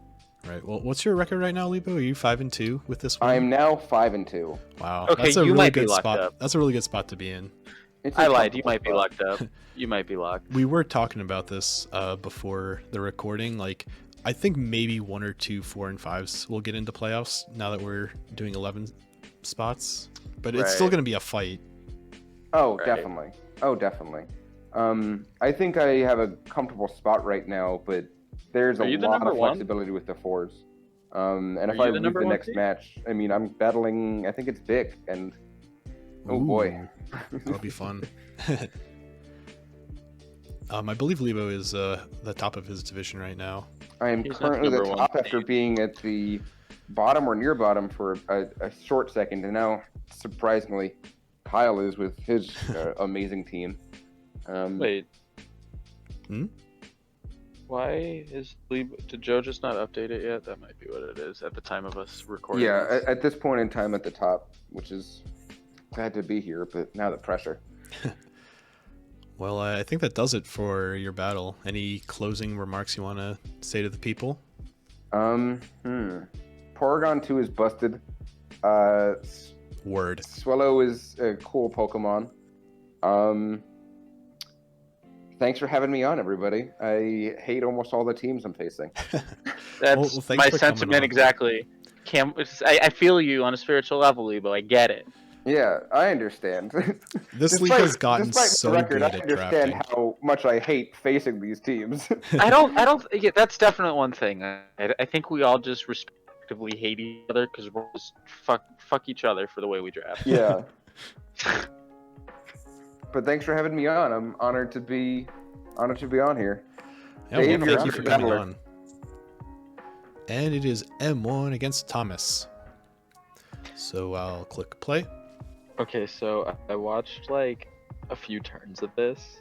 Right. Well, what's your record right now, Leibo? Are you 5-2 with this one? I am now 5-2. Wow. Okay, that's a you really might good be locked spot. up. That's a really good spot to be in. I lied. You might be locked up. You might be locked. We were talking about this before the recording. Like, I think maybe 1 or 2 4 and 5s will get into playoffs now that we're doing 11 spots. But it's still going to be a fight. Oh, definitely. I think I have a comfortable spot right now, but there's a lot of flexibility with the 4s. And if I lose the next match, I mean, I'm battling, I think it's Vic, and oh boy. That'll be fun. I believe Leibo is the top of his division right now. I am currently the top after being at the bottom or near bottom for a short second, and now, surprisingly, Kyle is with his amazing team. Wait. Why is Leibo? Did Joe just not update it yet? That might be what it is at the time of us recording. Yeah, at this point in time at the top, which is glad to be here, but now the pressure. Well, I think that does it for your battle. Any closing remarks you want to say to the people? Porygon 2 is busted. Word. Swellow is a cool Pokemon. Thanks for having me on, everybody. I hate almost all the teams I'm facing. That's my sentiment exactly. I feel you on a spiritual level, Leibo. I get it. Yeah, I understand. This league has gotten so good at drafting. I understand how much I hate facing these teams. I don't. Yeah, that's definitely one thing. I think we all just respectively hate each other because we're just fuck each other for the way we draft. Yeah. But thanks for having me on. I'm honored to be on here. Yeah, well, thank you for coming on. And it is M1 against Thomas. So I'll click play. Okay, so I watched like a few turns of this,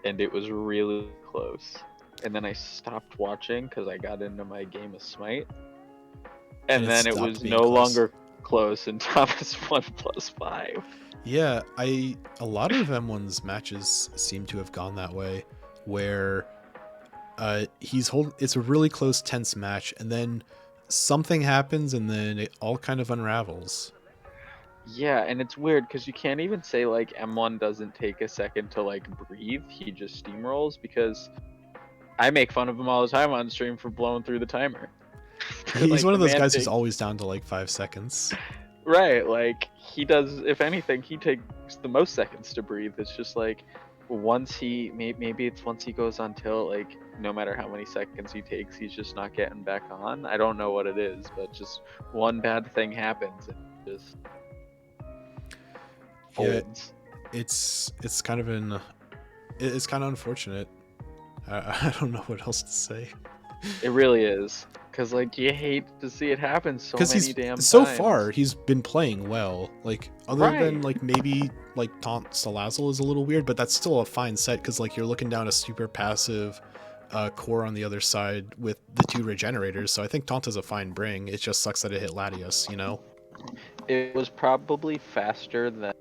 and it was really close. And then I stopped watching because I got into my game of Smite, and then it was no longer close, and Thomas won +5. Yeah, a lot of M1's matches seem to have gone that way, where it's a really close, tense match, and then something happens, and then it all kind of unravels. Yeah, and it's weird because you can't even say like M1 doesn't take a second to like breathe. He just steamrolls, because I make fun of him all the time on stream for blowing through the timer. He's like, one of those guys who's always down to like 5 seconds. Right, like he does. If anything, he takes the most seconds to breathe. It's just like once maybe it's once he goes on tilt, like no matter how many seconds he takes, he's just not getting back on. I don't know what it is, but just one bad thing happens and just folds. Yeah, it's kind of it's kind of unfortunate. I don't know what else to say. It really is, because like you hate to see it happen so many damn times. So far he's been playing well. Like other than like maybe like Taunt Salazzle is a little weird, but that's still a fine set, because like you're looking down a super passive core on the other side with the 2 regenerators. So I think Taunt is a fine bring. It just sucks that it hit Latios, you know. It was probably faster than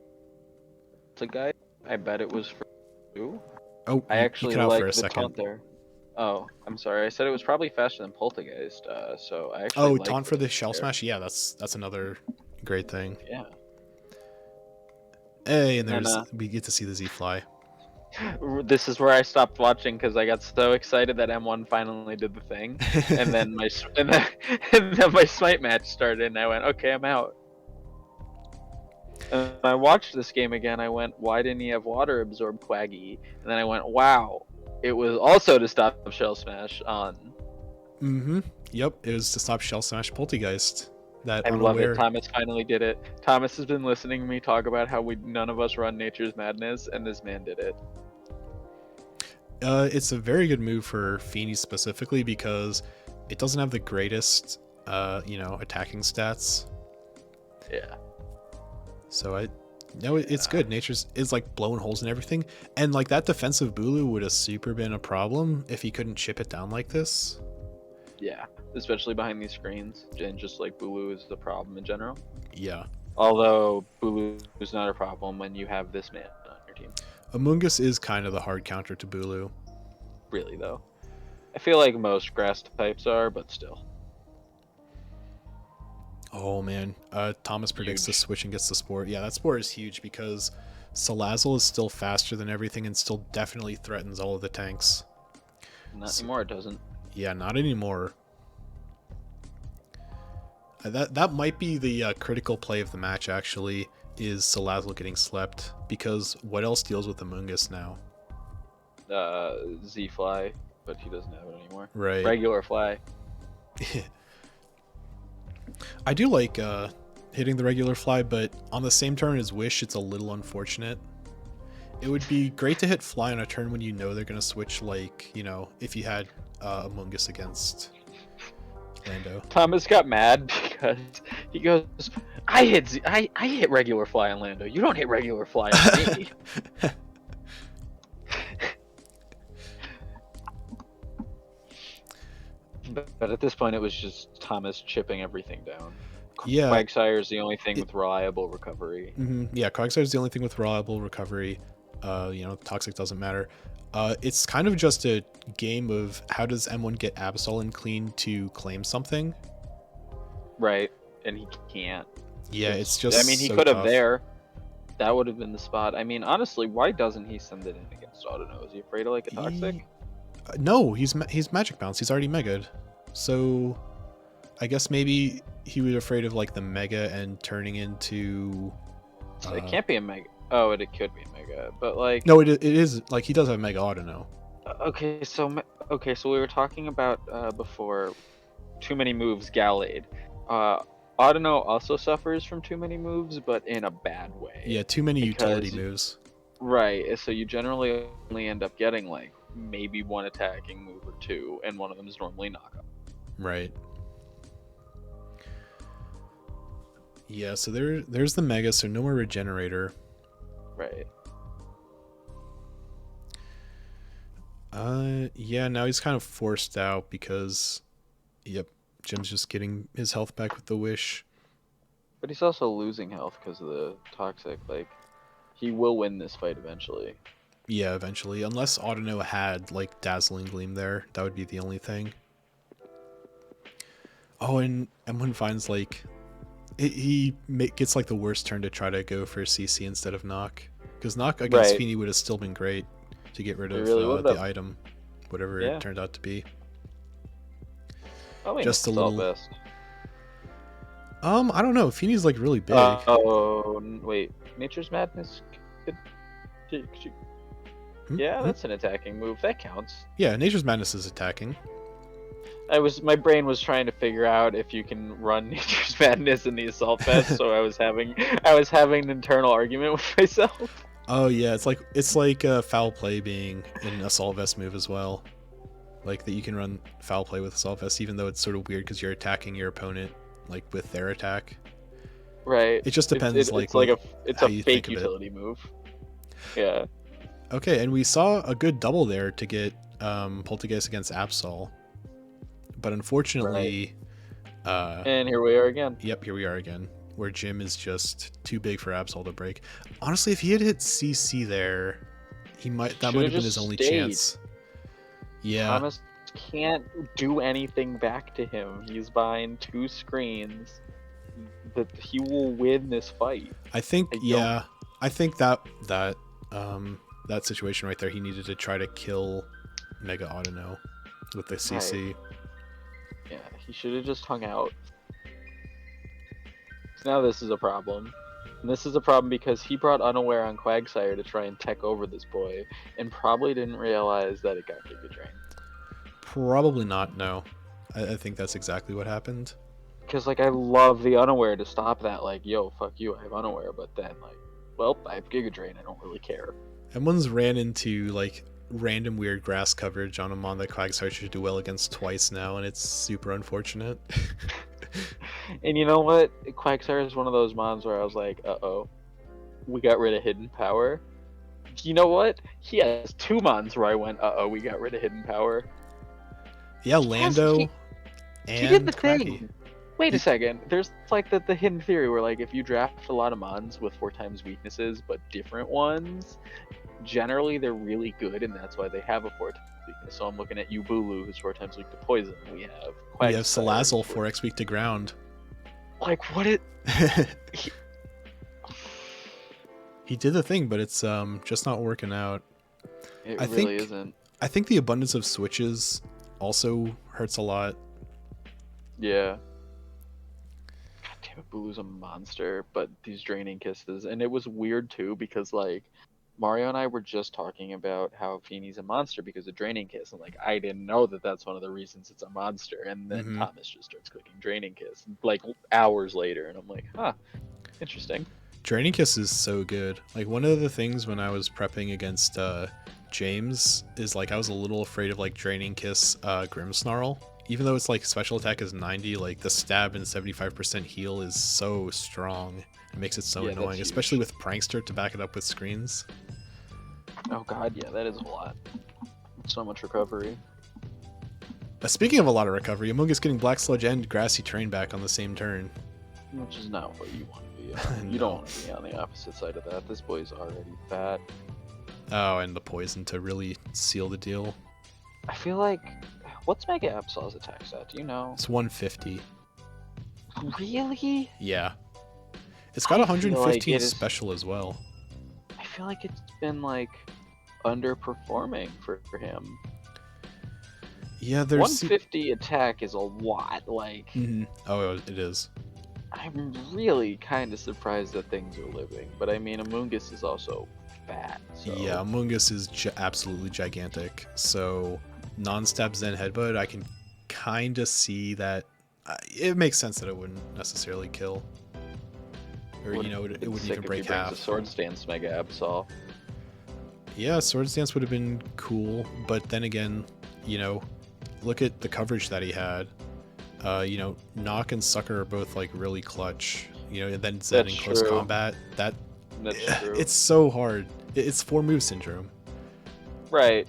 the guy. I bet it was for 2. Oh, I actually like the taunt there. Oh, I'm sorry. I said it was probably faster than Poltergeist. So I actually. Oh, taunt for the Shell Smash. Yeah, that's another great thing. Yeah. Hey, and we get to see the Z fly. This is where I stopped watching because I got so excited that M1 finally did the thing, and then my Smite match started, and I went, okay, I'm out. And I watched this game again. I went, why didn't he have water absorb Quaggy? And then I went, wow, it was also to stop Shell Smash on. Yep, it was to stop Shell Smash Poltergeist. I love it. Thomas finally did it. Thomas has been listening to me talk about how none of us run Nature's Madness, and this man did it. It's a very good move for Feeny specifically, because it doesn't have the greatest, attacking stats. Yeah. So it's good. Nature's is like blowing holes in everything, and like that defensive Bulu would have super been a problem if he couldn't chip it down like this. Yeah, especially behind these screens, and just like Bulu is the problem in general. Yeah. Although Bulu is not a problem when you have this man on your team. Amoonguss is kind of the hard counter to Bulu. Really though, I feel like most grass types are, but still. Oh man, Thomas predicts the switch and gets the Spore. Yeah, that Spore is huge because Salazzle is still faster than everything and still definitely threatens all of the tanks. Not anymore, it doesn't. Yeah, not anymore. That might be the critical play of the match, actually, is Salazzle getting slept, because what else deals with Amoonguss now? Z-Fly, but he doesn't have it anymore. Right. Regular Fly. I do like hitting the regular Fly, but on the same turn as Wish, it's a little unfortunate. It would be great to hit fly on a turn when you know they're going to switch, like, you know, if you had Among Us against Lando. Thomas got mad because he goes, I hit regular fly on Lando. You don't hit regular fly on me. But at this point, it was just Thomas chipping everything down. Yeah. Quagsire is the only thing with reliable recovery. Yeah, Quagsire is the only thing with reliable recovery. You know, Toxic doesn't matter. It's kind of just a game of how does M1 get Absol and clean to claim something. Right, and he can't. Yeah, it's just. I mean, he could have there. That would have been the spot. I mean, honestly, why doesn't he send it in against Autono? Is he afraid of like a Toxic? No, he's Magic Bounce. He's already Mega'd. So, I guess maybe he was afraid of like the Mega and turning into. It can't be a Mega. Oh, it could be a Mega, but like. No, it is like he does have Mega Autono. Okay, so we were talking about before, too many moves Gallade. Autono also suffers from too many moves, but in a bad way. Yeah, too many utility moves. Right, so you generally only end up getting like maybe one attacking move or two, and one of them is normally knockup. Right. Yeah, so there's the Mega, so no more Regenerator. Right. Yeah, now he's kind of forced out because, yep, Jim's just getting his health back with the Wish. But he's also losing health because of the Toxic. Like, he will win this fight eventually. Yeah, eventually. Unless Autono had, like, Dazzling Gleam there. That would be the only thing. Oh, and M1 finds, like... He gets, like, the worst turn to try to go for CC instead of Knock. Because Knock against Feeny would have still been great to get rid of the item. Whatever it turned out to be. Oh, just a little... Best. I don't know. Feeny's, like, really big. Oh, wait. Nature's Madness? Yeah, that's an attacking move. That counts. Yeah, Nature's Madness is attacking. My brain was trying to figure out if you can run Nature's Madness in the Assault Vest, so I was having an internal argument with myself. Oh yeah, it's like Foul Play being an Assault Vest move as well. Like that you can run Foul Play with Assault Vest, even though it's sort of weird because you're attacking your opponent like with their attack. Right. It just depends. It's a fake utility move. Yeah. Okay, and we saw a good double there to get Poltergeist against Absol. But unfortunately... and here we are again. Yep, here we are again. Where Jim is just too big for Absol to break. Honestly, if he had hit CC there, that might have been his only chance. Yeah. Thomas can't do anything back to him. He's behind 2 screens. That he will win this fight. I think that situation right there, he needed to try to kill Mega Autono with the CC. Right. Yeah, he should have just hung out. So now this is a problem. And this is a problem because he brought Unaware on Quagsire to try and tech over this boy, and probably didn't realize that it got Giga Drain. Probably not, no. I think that's exactly what happened. Because, like, I love the Unaware to stop that, like, yo, fuck you, I have Unaware, but then, like, well, I have Giga Drain, I don't really care. Everyone's ran into, like, random weird grass coverage on a mon that Quagsire should do well against twice now, and it's super unfortunate. And you know what? Quagsire is one of those mons where I was like, uh-oh, we got rid of Hidden Power. You know what? He has 2 mons where I went, uh-oh, we got rid of Hidden Power. Yeah, Lando and Quaggy. Wait a second. There's like the hidden theory where like if you draft a lot of mons with 4 times weaknesses but different ones, generally they're really good, and that's why they have a 4 times weakness. So I'm looking at Ubulu, who's 4 times weak to poison. We have Salazzle, 4x weak to ground. Like what it? He did the thing, but it's just not working out. It really isn't. I think the abundance of switches also hurts a lot. Yeah. God damn it, Bulu's a monster, but these draining kisses, and it was weird too because like Mario and I were just talking about how Feeny's a monster because of Draining Kiss, and like I didn't know that that's one of the reasons it's a monster. And then Thomas just starts clicking Draining Kiss like hours later, and I'm like, huh, interesting. Draining Kiss is so good. Like, one of the things when I was prepping against James is, like, I was a little afraid of, like, Draining Kiss Grimmsnarl. Even though it's, like, special attack is 90, like, the stab and 75% heal is so strong. It makes it so annoying, especially with Prankster to back it up with screens. Oh god, yeah, that is a lot. So much recovery. Speaking of a lot of recovery, Among Us getting Black Sludge and Grassy Terrain back on the same turn. Which is not what you want to be on. You don't want to be on the opposite side of that. This boy's already fat. Oh, and the poison to really seal the deal. I feel like... What's Mega Absol's attack stat? Do you know? It's 150. Really? Yeah. It's got 115 special as well. I feel like it's been, like, underperforming for him. Yeah, there's 150 attack is a lot, like... Oh, it is. I'm really kind of surprised that things are living, but I mean, Among Us is also fat, so... Yeah, Among Us is absolutely gigantic, so non-stab Zen Headbutt, I can kind of see that... it makes sense that it wouldn't necessarily kill. Or, you know, it wouldn't even break half. A Sword Stance Mega Absol. Yeah, Sword Stance would have been cool, but then again, you know, look at the coverage that he had. You know, Knock and Sucker are both, like, really clutch. You know, and then Zen in close combat. That's true. It's so hard. It's 4-move syndrome. Right.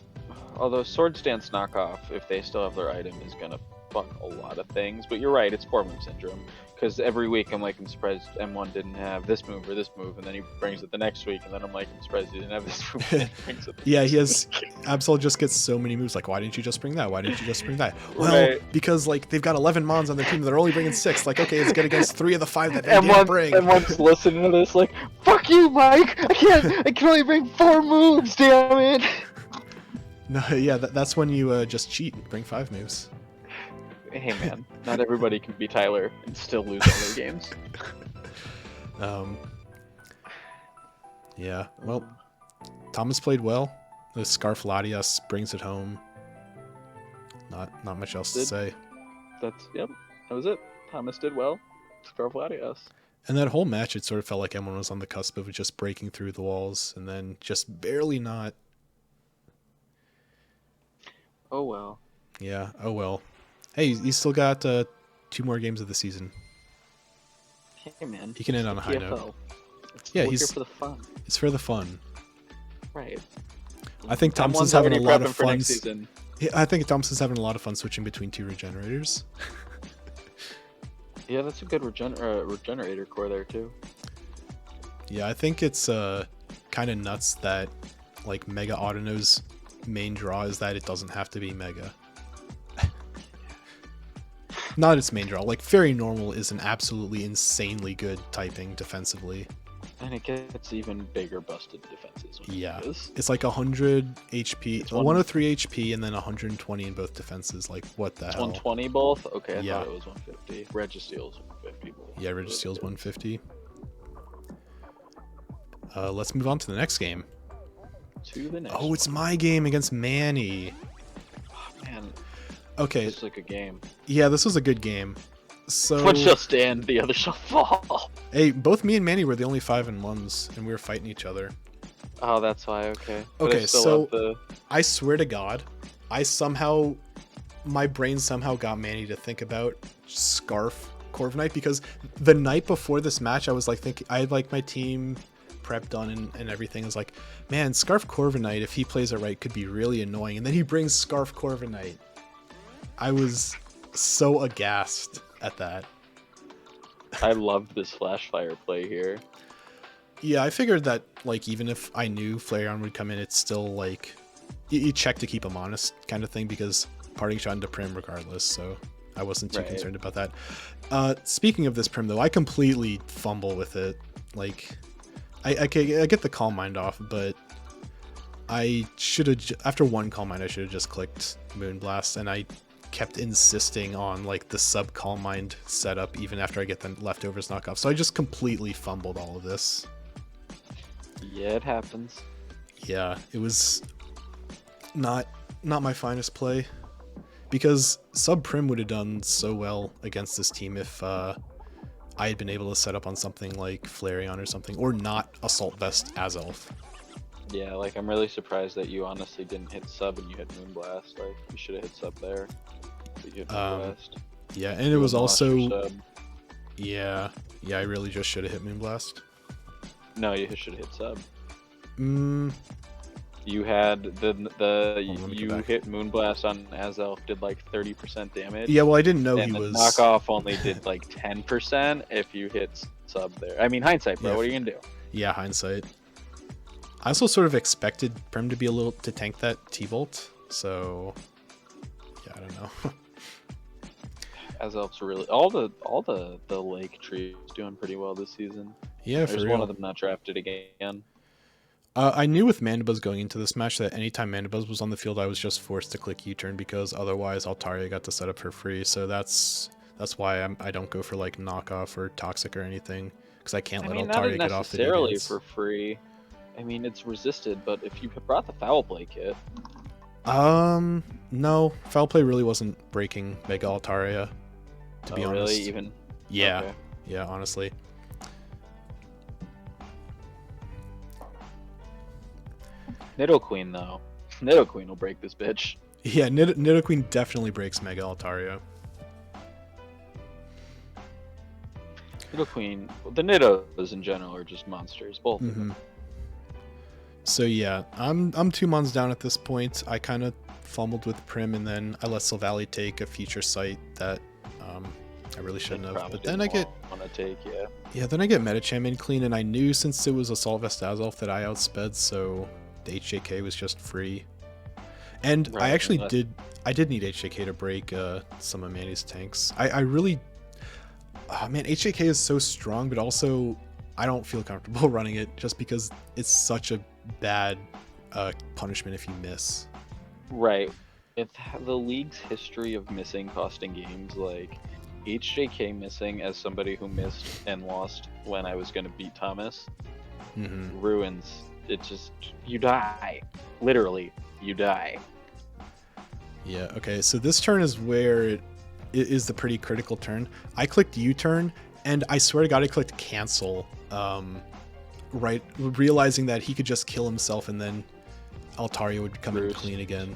Although Sword Stance Knockoff, if they still have their item, is gonna fuck a lot of things. But you're right, it's 4-move syndrome. Because every week I'm like, I'm surprised M1 didn't have this move or this move, and then he brings it the next week, and then I'm like, I'm surprised he didn't have this move. And he brings it yeah, he has. Absol just gets so many moves. Like, why didn't you just bring that? Why didn't you just bring that? Well, because like they've got 11 Mons on their team, they're only bringing 6. Like, okay, it's good against 3 of the 5 that they didn't bring. M1's listening to this, like, fuck you, Mike. I can only bring 4 moves. Damn it. No, yeah, that's when you just cheat and bring 5 moves. Hey man, not everybody can be Tyler and still lose all their games. Yeah, well, Thomas played well. The Scarf Latias brings it home. Not much else to say. That was it. Thomas did well. Scarf Latias. And that whole match, it sort of felt like M1 was on the cusp of just breaking through the walls, and then just barely not. Oh well. Yeah, oh well. Hey, he's still got 2 more games of the season. Hey man, he can end on a high note. Yeah, he's here for the fun. It's for the fun. Right. I think Thompson's having a lot of fun. I think Thompson's having a lot of fun switching between 2 regenerators. Yeah, that's a good regenerator core there too. Yeah, I think it's kind of nuts that like Mega Autono's main draw is that it doesn't have to be Mega. Not its main draw. Like, Fairy Normal is an absolutely insanely good typing defensively. And it gets even bigger busted defenses. Yeah. It's like 100 HP, 103 HP, and then 120 in both defenses. Like, what the hell? 120 both? Okay, I thought it was 150. Registeel's 150 both. Yeah, Registeel's 150. Let's move on to the next game. Oh, it's my game against Manny. Oh, man. Okay. This was a good game. Yeah, this was a good game. So one shall stand, the other shall fall. Hey, both me and Manny were the only 5-1s, and we were fighting each other. Oh, that's why. Okay. Okay, so I swear to God, my brain somehow got Manny to think about Scarf Corviknight, because the night before this match, I was like thinking, I had like my team prep done and everything. I was like, man, Scarf Corviknight, if he plays it right, could be really annoying. And then he brings Scarf Corviknight. I was so aghast at that. I loved this flash fire play here. Yeah, I figured that, like, even if I knew Flareon would come in, it's still, like, you check to keep him honest kind of thing, because parting shot into Prim regardless, so I wasn't too concerned about that. Speaking of this Prim, though, I completely fumble with it. Like, I get the Calm Mind off, but I should have, after one Calm Mind, I should have just clicked Moonblast, and I kept insisting on like the sub Calm Mind setup even after I get the leftovers knockoff. So I just completely fumbled all of this. Yeah, it happens. Yeah, it was not my finest play, because sub Prim would have done so well against this team if I had been able to set up on something like Flareon or something, or not Assault Vest as Elf. Yeah, like, I'm really surprised that you honestly didn't hit sub and you hit Moonblast. Like, you should have hit sub there. But you hit Moonblast. Yeah, and it was also... Yeah, I really just should have hit Moonblast. No, you should have hit sub. Mm. You had you hit Moonblast on Azelf, did like 30% damage. Yeah, well, I didn't know and he was... knockoff only did like 10% if you hit sub there. I mean, hindsight, bro. Yeah. What are you gonna do? Yeah, hindsight. I also sort of expected Prim to be to tank that T-Volt, so yeah, I don't know. Azelf's really all the lake tree is doing pretty well this season. Yeah, There's for real. One of them not drafted again. I knew with Mandibuzz going into this match that anytime Mandibuzz was on the field, I was just forced to click U-turn because otherwise Altaria got to set up for free. So that's why I don't go for like knockoff or toxic or anything, because I can't let Altaria get off the not necessarily for free. I mean, it's resisted, but if you brought the foul play kit. No, foul play really wasn't breaking Mega Altaria, to be honest. Really? Even? Yeah, okay. Yeah, honestly. Nidoqueen though. Nidoqueen will break this bitch. Yeah, Nidoqueen definitely breaks Mega Altaria. Nidoqueen, the Nidos in general are just monsters, both of them. So yeah, I'm 2 months down at this point. I kind of fumbled with Prim, and then I let Silvally take a future sight that I really shouldn't have. But then I get then I get Medicham in clean, and I knew since it was Assault Vest Azelf that I outsped, so the HJK was just free. And right, I actually did need HJK to break some of Manny's tanks. I really, man, HJK is so strong, but also I don't feel comfortable running it just because it's such a bad punishment if you miss. Right. If the league's history of missing costing games, like HJK missing as somebody who missed and lost when I was going to beat Thomas, ruins. It just, you die. Literally, you die. Yeah, okay, so this turn is where it is the pretty critical turn. I clicked U-turn, and I swear to God I clicked cancel, right, realizing that he could just kill himself and then Altaria would come in clean again.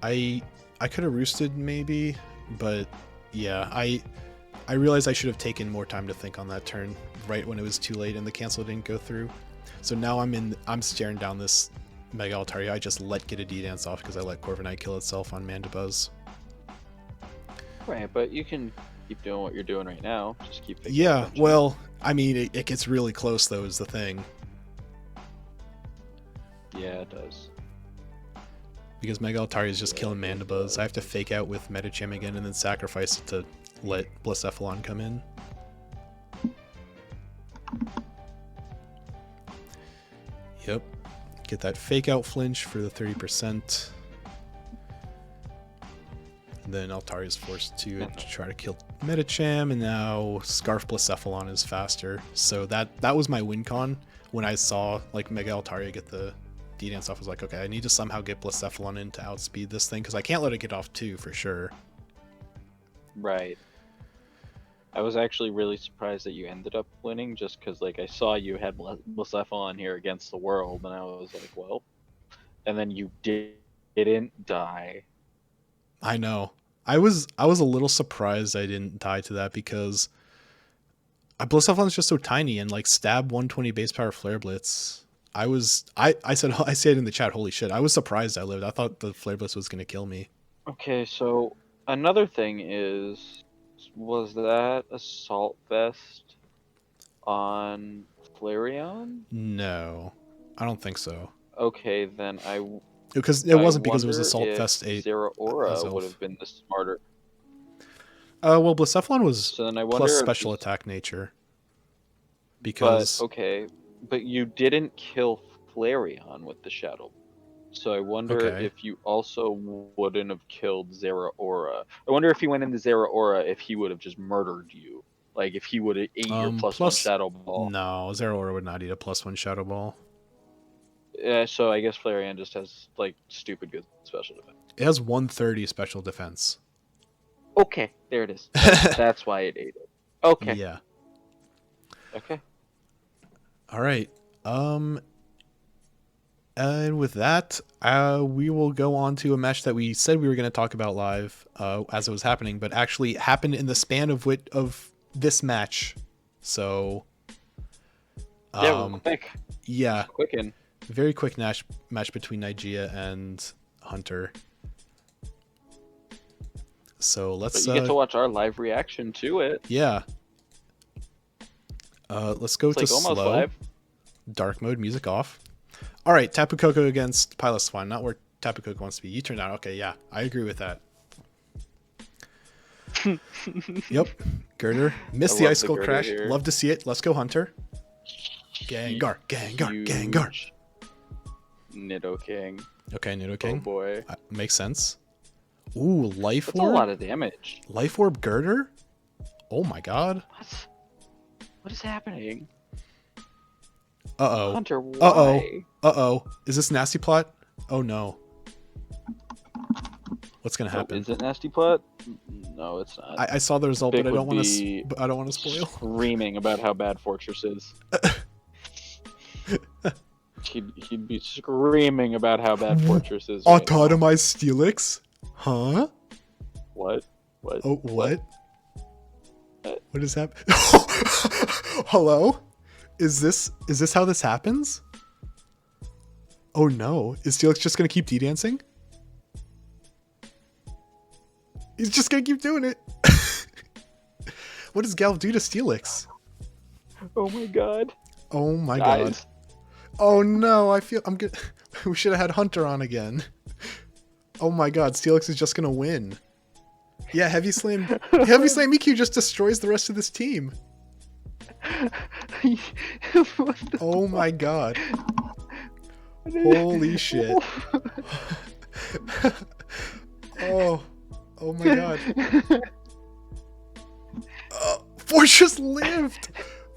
I could have roosted maybe, but yeah, I realized I should have taken more time to think on that turn right when it was too late and the cancel didn't go through. So now I'm staring down this Mega Altaria. I just let get a D-Dance off because I let Corviknight kill itself on Mandibuzz. Right, but you can keep doing what you're doing right now. Just keep picking attention. Well, I mean, it gets really close though is the thing. Yeah, it does. Because Mega Altaria is just killing Mandibuzz. I have to fake out with Medicham again and then sacrifice it to let Blacephalon come in. Yep. Get that fake out flinch for the 30%. And then Altaria is forced to try to kill Medicham, and now Scarf Blacephalon is faster. So that was my win con when I saw like Mega Altaria get the D-Dance off. I was like, okay, I need to somehow get Blacephalon in to outspeed this thing because I can't let it get off too for sure. Right. I was actually really surprised that you ended up winning just because like I saw you had Blacephalon here against the world and I was like, well, and then you didn't die. I know. I was a little surprised I didn't die to that because Blacephalon is just so tiny and like stab 120 base power Flare Blitz. I said in the chat, holy shit, I was surprised I lived. I thought the Flare Blitz was going to kill me. Okay, so another thing is, was that Assault Vest on Flareon? No, I don't think so. Okay, then because it wasn't because it was Assault Vest 8. Zeraora would have been the smarter. Well, Blacephalon was so then I plus special attack nature. Because but you didn't kill Flareon with the Shadow. So I wonder if you also wouldn't have killed Zeraora. I wonder if he went into Zeraora if he would have just murdered you. Like if he would have ate your +1 Shadow Ball. No, Zeraora would not eat a +1 Shadow Ball. Yeah, so I guess Flareon just has like stupid good special defense. It has 130 special defense. Okay, there it is. That's why it ate it. Okay. Yeah. Okay. All right. And with that, we will go on to a match that we said we were going to talk about live as it was happening, but actually happened in the span of this match. So, quick. Yeah, Quicken. Very quick match between Nijia and Hunter. So let's. But you get to watch our live reaction to it. Yeah. Let's go to slow. Live. Dark mode, music off. All right, Tapu Koko against Pilot Swine. Not where Tapu Koko wants to be. You turned out. Okay, yeah, I agree with that. Yep. Girder. Missed the Icicle Crash. Here. Love to see it. Let's go, Hunter. Gengar. Nidoking. Okay, Nidoking. Oh boy. Makes sense. Ooh, Life Orb. That's a lot of damage. Life Orb Girder? Oh my god. What is happening? Uh-oh. Hunter, why? Uh-oh. Is this Nasty Plot? Oh no. What's gonna happen? Is it Nasty Plot? No, it's not. I saw the result, but I don't want to spoil. Screaming about how bad Fortress is. he'd be screaming about how bad Fortress is. Autotomized Steelix? Huh? What? Oh, what? What is happening? Hello? Is this how this happens? Oh no. Is Steelix just gonna keep D-dancing? He's just gonna keep doing it. What does Galv do to Steelix? Oh my god. Oh my god. Oh no, I'm good. We should have had Hunter on again. Oh my god, Steelix is just gonna win. Yeah, Heavy Slam EQ just destroys the rest of this team. Oh my god. Holy shit. Oh my god. Fortress lived!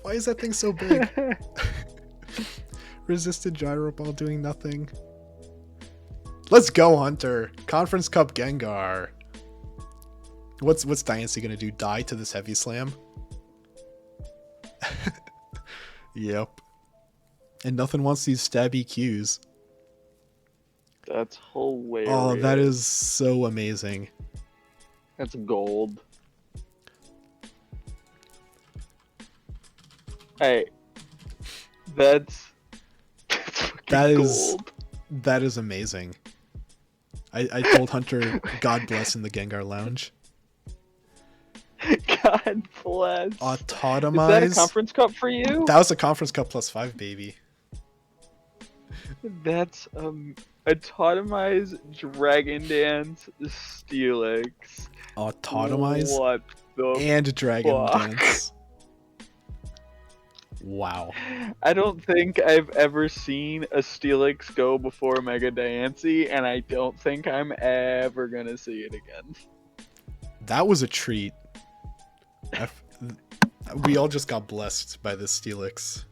Why is that thing so big? Resisted gyro ball doing nothing. Let's go, Hunter. Conference Cup Gengar. What's Diancie gonna do? Die to this Heavy Slam? Yep. And nothing wants these stab EQs. That's hilarious. Oh, that is so amazing. That's gold. Hey, that is amazing. I told Hunter, God bless in the Gengar Lounge. God bless. Autotomize. Is that a Conference Cup for you? That was a Conference Cup +5, baby. That's Autotomize Dragon Dance Steelix. Autotomize what the and Dragon fuck? Dance. Wow. I don't think I've ever seen a Steelix go before Mega Diancie, and I don't think I'm ever gonna see it again. That was a treat. We all just got blessed by this Steelix.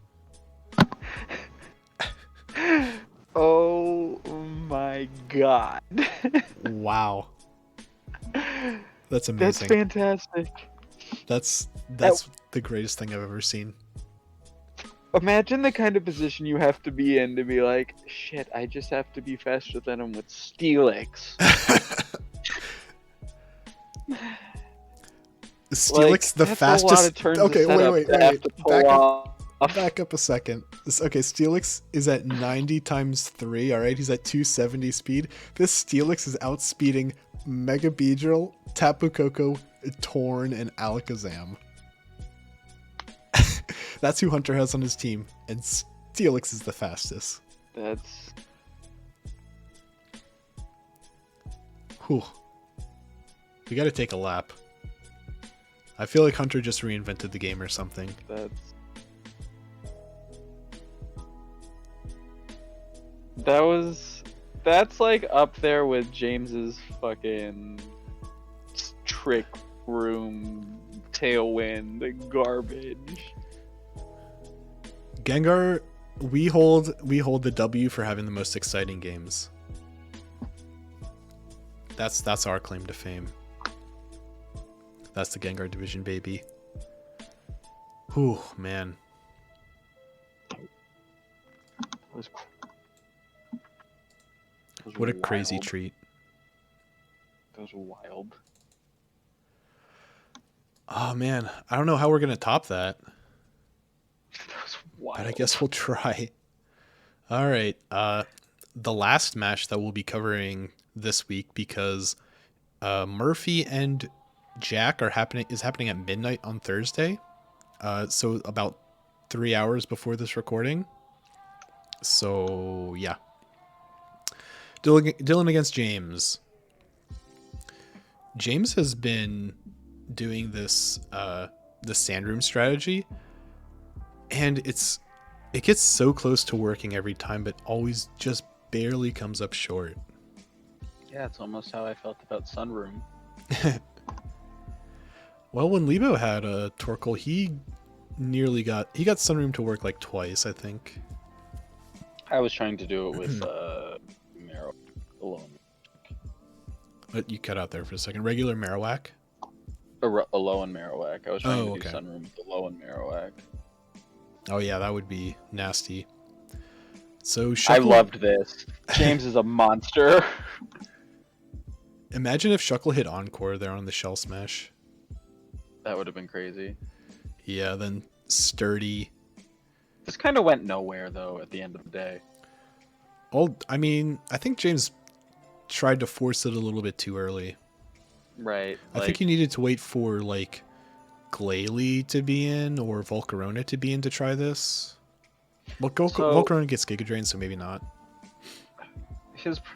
Oh my god. Wow. That's amazing. That's fantastic. That's the greatest thing I've ever seen. Imagine the kind of position you have to be in to be like, shit, I just have to be faster than him with Steelix. Steelix like, the fastest. Okay, wait. Back up a second. Okay, Steelix is at 90 times 3, alright? He's at 270 speed. This Steelix is outspeeding Mega Beedrill, Tapu Koko, Torn, and Alakazam. That's who Hunter has on his team, and Steelix is the fastest. That's... Whew. We gotta take a lap. I feel like Hunter just reinvented the game or something. That's like up there with James's fucking trick room tailwind garbage. Gengar, we hold the W for having the most exciting games. That's our claim to fame. That's the Gengar division, baby. Whew, man. What a crazy treat. That was wild. Oh, man. I don't know how we're going to top that. That was wild. But I guess we'll try. All right. The last match that we'll be covering this week, because Murphy and Jack is happening at midnight on Thursday. So about 3 hours before this recording. So yeah. Dylan against James. James has been doing this the sandroom strategy, and it gets so close to working every time, but always just barely comes up short. Yeah, it's almost how I felt about Sunroom. Well, when Leibo had a Torkoal, he got Sunroom to work like twice, I think. I was trying to do it with Marrow alone. You cut out there for a second. Regular Marowak? Alolan Marowak. I was trying to do Sunroom with Alolan Marowak. Oh yeah, that would be nasty. So I loved this. James is a monster. Imagine if Shuckle hit Encore there on the Shell Smash. That would have been crazy. Yeah, then Sturdy. This kind of went nowhere, though, at the end of the day. Well, I mean, I think James tried to force it a little bit too early. Right. I think you needed to wait for, like, Glalie to be in or Volcarona to be in to try this. Well, Volcarona gets Giga Drain, so maybe not.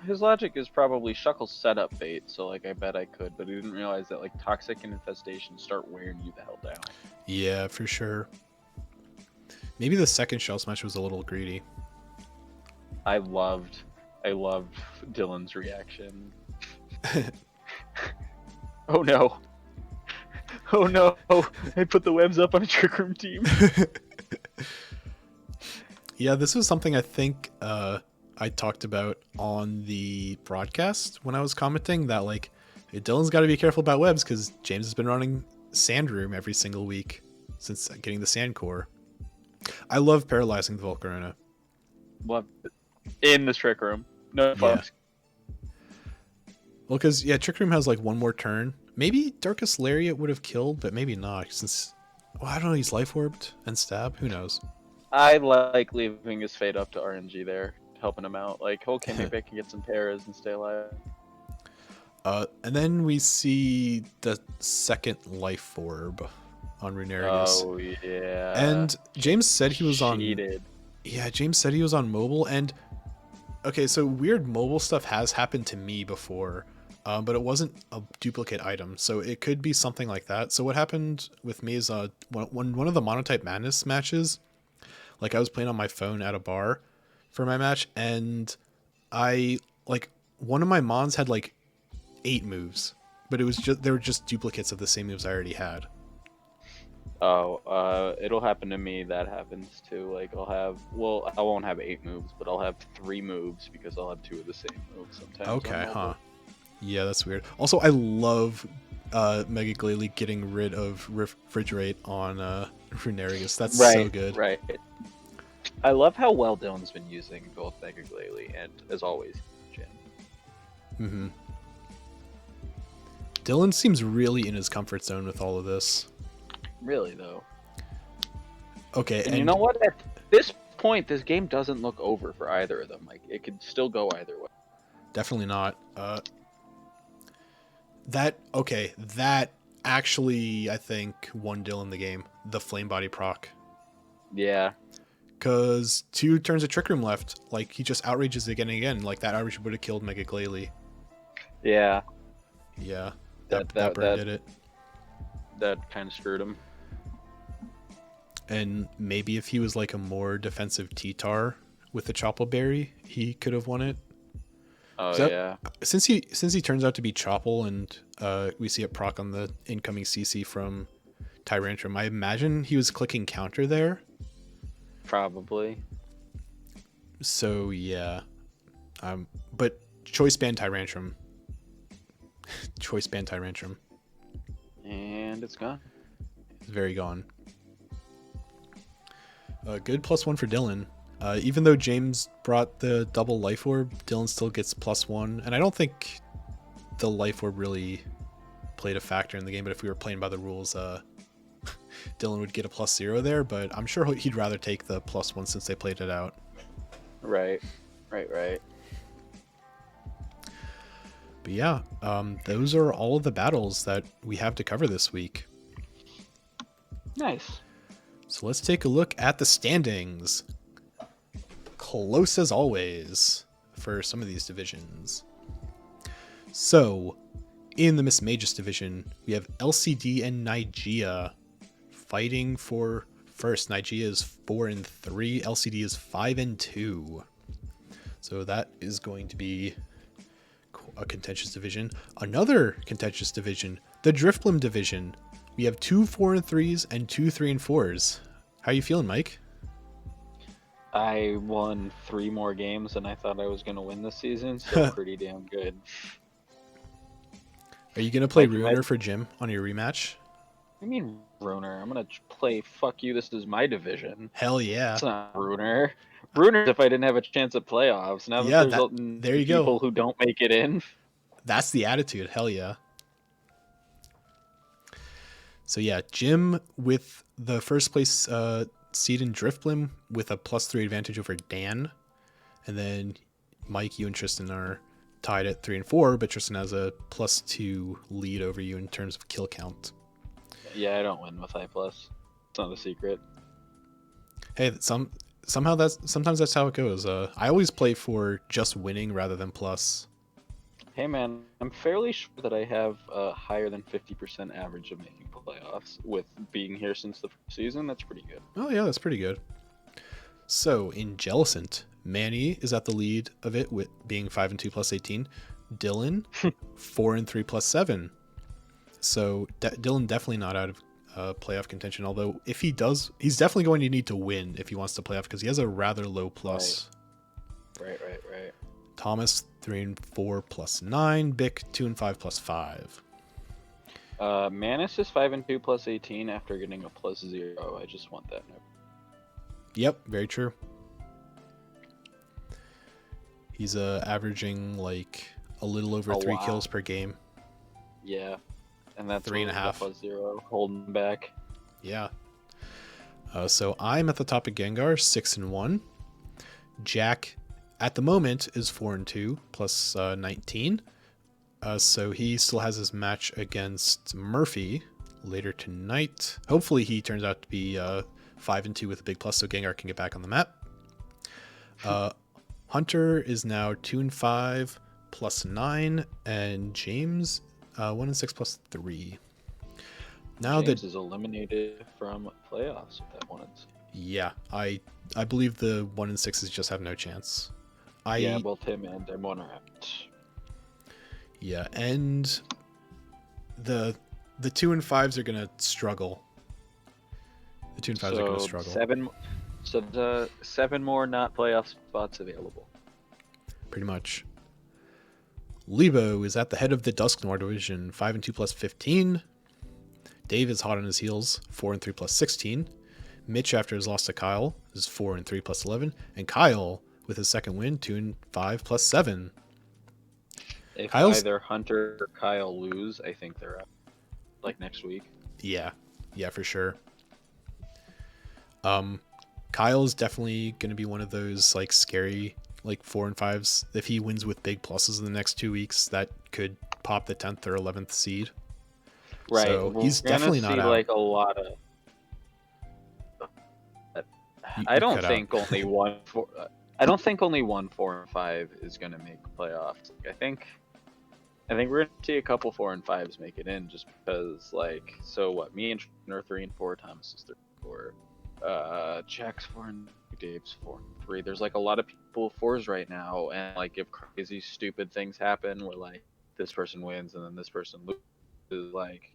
His logic is probably Shuckle's setup bait, so like I bet I could, but he didn't realize that like Toxic and Infestation start wearing you the hell down. Yeah, for sure. Maybe the second Shell Smash was a little greedy. I loved Dylan's reaction. Oh no. Oh no. I put the webs up on a Trick Room team. Yeah, this was something I think I talked about on the broadcast when I was commenting that, like, Dylan's got to be careful about webs because James has been running Sandroom every single week since getting the Sand Core. I love paralyzing the Volcarona. Love it. In the Trick Room. No fucks. Yeah. Well, because, yeah, Trick Room has, like, one more turn. Maybe Darkest Lariat would have killed, but maybe not since, well, I don't know, he's Life Orbed and Stab. Who knows? I like leaving his fate up to RNG there, helping him out. Like, okay, maybe I can get some paras and stay alive. And then we see the second Life Orb on Runarius. Oh, yeah. And James said he was Cheated. on... Yeah, James said he was on mobile, and... Okay, so weird mobile stuff has happened to me before, but it wasn't a duplicate item, so it could be something like that. So what happened with me is when one of the Monotype Madness matches, like, I was playing on my phone at a bar for my match, and one of my mons had, like, 8 moves, but they were just duplicates of the same moves I already had. Oh, it'll happen to me. That happens too. Like, I won't have 8 moves, but I'll have 3 moves because I'll have 2 of the same moves sometimes. Okay, huh. Yeah, that's weird. Also, I love Mega Glalie getting rid of Refrigerate on Runarius. That's so good. Right. I love how well Dylan's been using both Mega Glalie and, as always, Jin. Mm-hmm. Dylan seems really in his comfort zone with all of this. Really, though. Okay, and you know what? At this point, this game doesn't look over for either of them. Like, it could still go either way. Definitely not. That actually, I think, won Dylan the game. The Flame Body proc. Yeah. Because 2 turns of Trick Room left. Like, he just outrages again and again. Like, that outrage would have killed Mega Glalie. Yeah. Yeah. That did it. That kind of screwed him. And maybe if he was like a more defensive T-Tar with the Chople Berry, he could have won it. Oh, yeah. Since he turns out to be Chople and we see it proc on the incoming CC from Tyrantrum, I imagine he was clicking counter there. Probably. So, yeah. But Choice Band Tyrantrum. Choice Band Tyrantrum. And and it's gone. It's very gone. Good +1 for Dylan. Even though James brought the double life orb, Dylan still gets +1. And I don't think the life orb really played a factor in the game, but if we were playing by the rules, Dylan would get a +0 there, but I'm sure he'd rather take the +1 since they played it out. Right. But yeah, those are all of the battles that we have to cover this week. Nice. So let's take a look at the standings. Close as always for some of these divisions. So, in the Miss Magus division, we have LCD and Nijia fighting for first. Nijia is 4-3, LCD is 5-2. So that is going to be a contentious division. Another contentious division, the Driftblim division. We have 2 4-3s and 2 3-4s. How are you feeling, Mike? I won 3 more games than I thought I was going to win this season, so pretty damn good. Are you going to play Ruiner for Jim on your rematch? What do you mean Ruiner? I'm going to play fuck you, this is my division. Hell yeah. It's not Ruiner. Ruiner if I didn't have a chance at playoffs. Now that there's there you people go. who don't make it in. That's the attitude. Hell yeah. So yeah, Jim with the first place seed in Driftblim with a +3 advantage over Dan. And then Mike, you and Tristan are tied at 3-4, but Tristan has a +2 lead over you in terms of kill count. Yeah, I don't win with I+. It's not a secret. Hey, sometimes that's how it goes. I always play for just winning rather than plus. Hey man, I'm fairly sure that I have a higher than 50% average of making playoffs with being here since the first season. That's pretty good. Oh yeah, that's pretty good. So in Jellicent, Manny is at the lead of it with being 5-2 +18. Dylan 4-3 +7. So Dylan definitely not out of playoff contention. Although if he does, he's definitely going to need to win if he wants to playoff because he has a rather low plus. Right. Thomas 3-4 +9. Bick 2-5 +5. Manus is 5-2 +18 after getting a +0. I just want that note. Yep, very true. He's averaging like a little over 3 kills per game. Yeah, and that's 3.5 +0 holding back. Yeah. So I'm at the top of Gengar, 6-1. Jack at the moment is 4-2 +19. So he still has his match against Murphy later tonight. Hopefully he turns out to be 5-2 with a big plus, so Gengar can get back on the map. Hunter is now 2-5 +9, and James 1-6 +3. Now James is eliminated from playoffs with that 1-6. Yeah, I believe the 1-6s just have no chance. Yeah, both him and Demon are out. Yeah, and the 2-5s are gonna struggle. The 2-5s are gonna struggle. So 7 more not playoff spots available. Pretty much. Leibo is at the head of the Dusknoir division, 5-2 +15. Dave is hot on his heels, 4-3 +16. Mitch, after his loss to Kyle, is 4-3 +11, and Kyle with his second win, 2-5 +7. If either Hunter or Kyle lose, I think they're up. Like next week. Yeah, for sure. Kyle's definitely going to be one of those like scary like 4 and 5s. If he wins with big pluses in the next 2 weeks, that could pop the 10th or 11th seed. Right. So he's definitely not out. Like a lot of. I don't think only one 4 and 5 is going to make playoffs. I think we're going to see a couple 4 and 5s make it in just because, like, so what? Me and Tristan are 3 and 4, Thomas is 3 and 4, Jack's 4 and Dave's 4 and 3. There's like a lot of people 4s right now, and like if crazy stupid things happen where like this person wins and then this person loses, like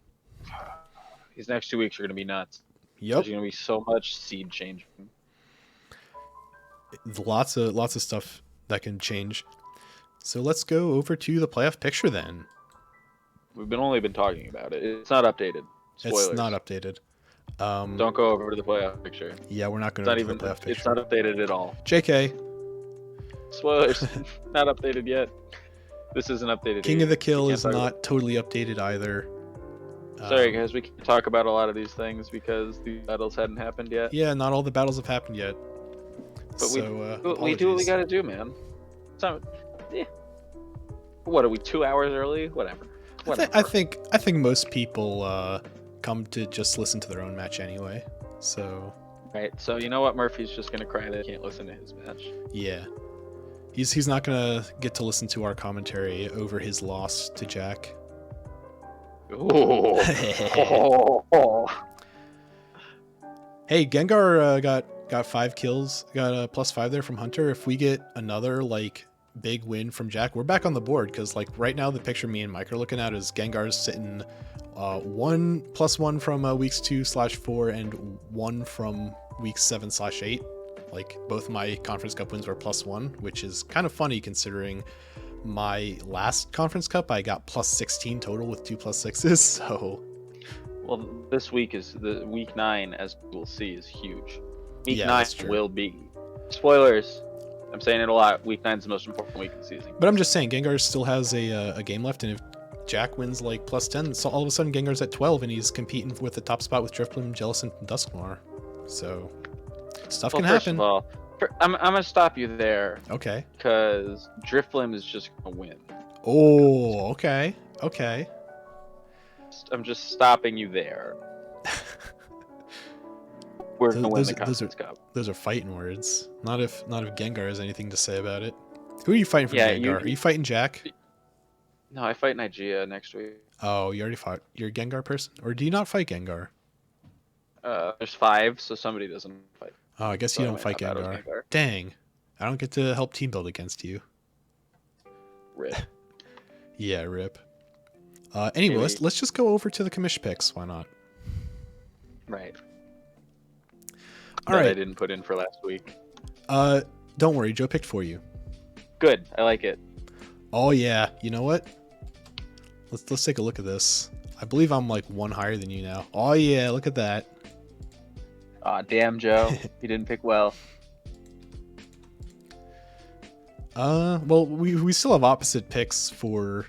these next 2 weeks are going to be nuts. Yep. There's going to be so much seed changing. Lots of stuff that can change. So let's go over to the playoff picture then. We've only been talking about it. It's not updated. Spoilers. It's not updated. Don't go over to the playoff picture. Yeah, we're not going to the playoff picture. It's not updated at all. JK. Spoilers. Not updated yet. This isn't updated. King of the Kill is not totally updated either. Sorry, guys. We can talk about a lot of these things because the battles hadn't happened yet. Yeah, not all the battles have happened yet. But we do what we got to do, man. So, yeah. What are we? 2 hours early? Whatever. I think most people come to just listen to their own match anyway. So. Right. So you know what? Murphy's just gonna cry that he can't listen to his match. Yeah. He's not gonna get to listen to our commentary over his loss to Jack. Oh. Hey, Gengar got 5 kills. Got a +5 there from Hunter. If we get another like big win from Jack, we're back on the board because like right now the picture me and Mike are looking at is Gengar's sitting 1+1 from weeks 2/4 and 1 from weeks 7/8. Like both my Conference Cup wins were +1, which is kind of funny considering my last Conference Cup I got +16 total with 2 +6s. So, well, this week is the week 9, as we'll see, is huge. Week 9 will be spoilers. I'm saying it a lot. Week 9 is the most important week of the season. But I'm just saying, Gengar still has a game left, and if Jack wins like +10, so all of a sudden Gengar's at 12, and he's competing with the top spot with Drifblim, Jellicent, and Dusknoir. So stuff can happen. First of all, I'm gonna stop you there. Okay. Because Drifblim is just gonna win. Oh, okay. Okay. I'm just stopping you there. We're gonna win the Conference Cup. Those are fighting words. Not if Gengar has anything to say about it. Who are you fighting for Gengar? Are you fighting Jack? No, I fight Nijia next week. Oh, you already fought. You're a Gengar person? Or do you not fight Gengar? There's 5, so somebody doesn't fight. Oh, I guess you don't fight Gengar. Dang. I don't get to help team build against you. Rip. Yeah, rip. Anyway, let's just go over to the commish picks. Why not? Right. All right. I didn't put in for last week. Don't worry, Joe picked for you. Good. I like it. Oh yeah. You know what? Let's take a look at this. I believe I'm like 1 higher than you now. Oh yeah, look at that. Aw, damn, Joe. You didn't pick well. Well, we still have opposite picks for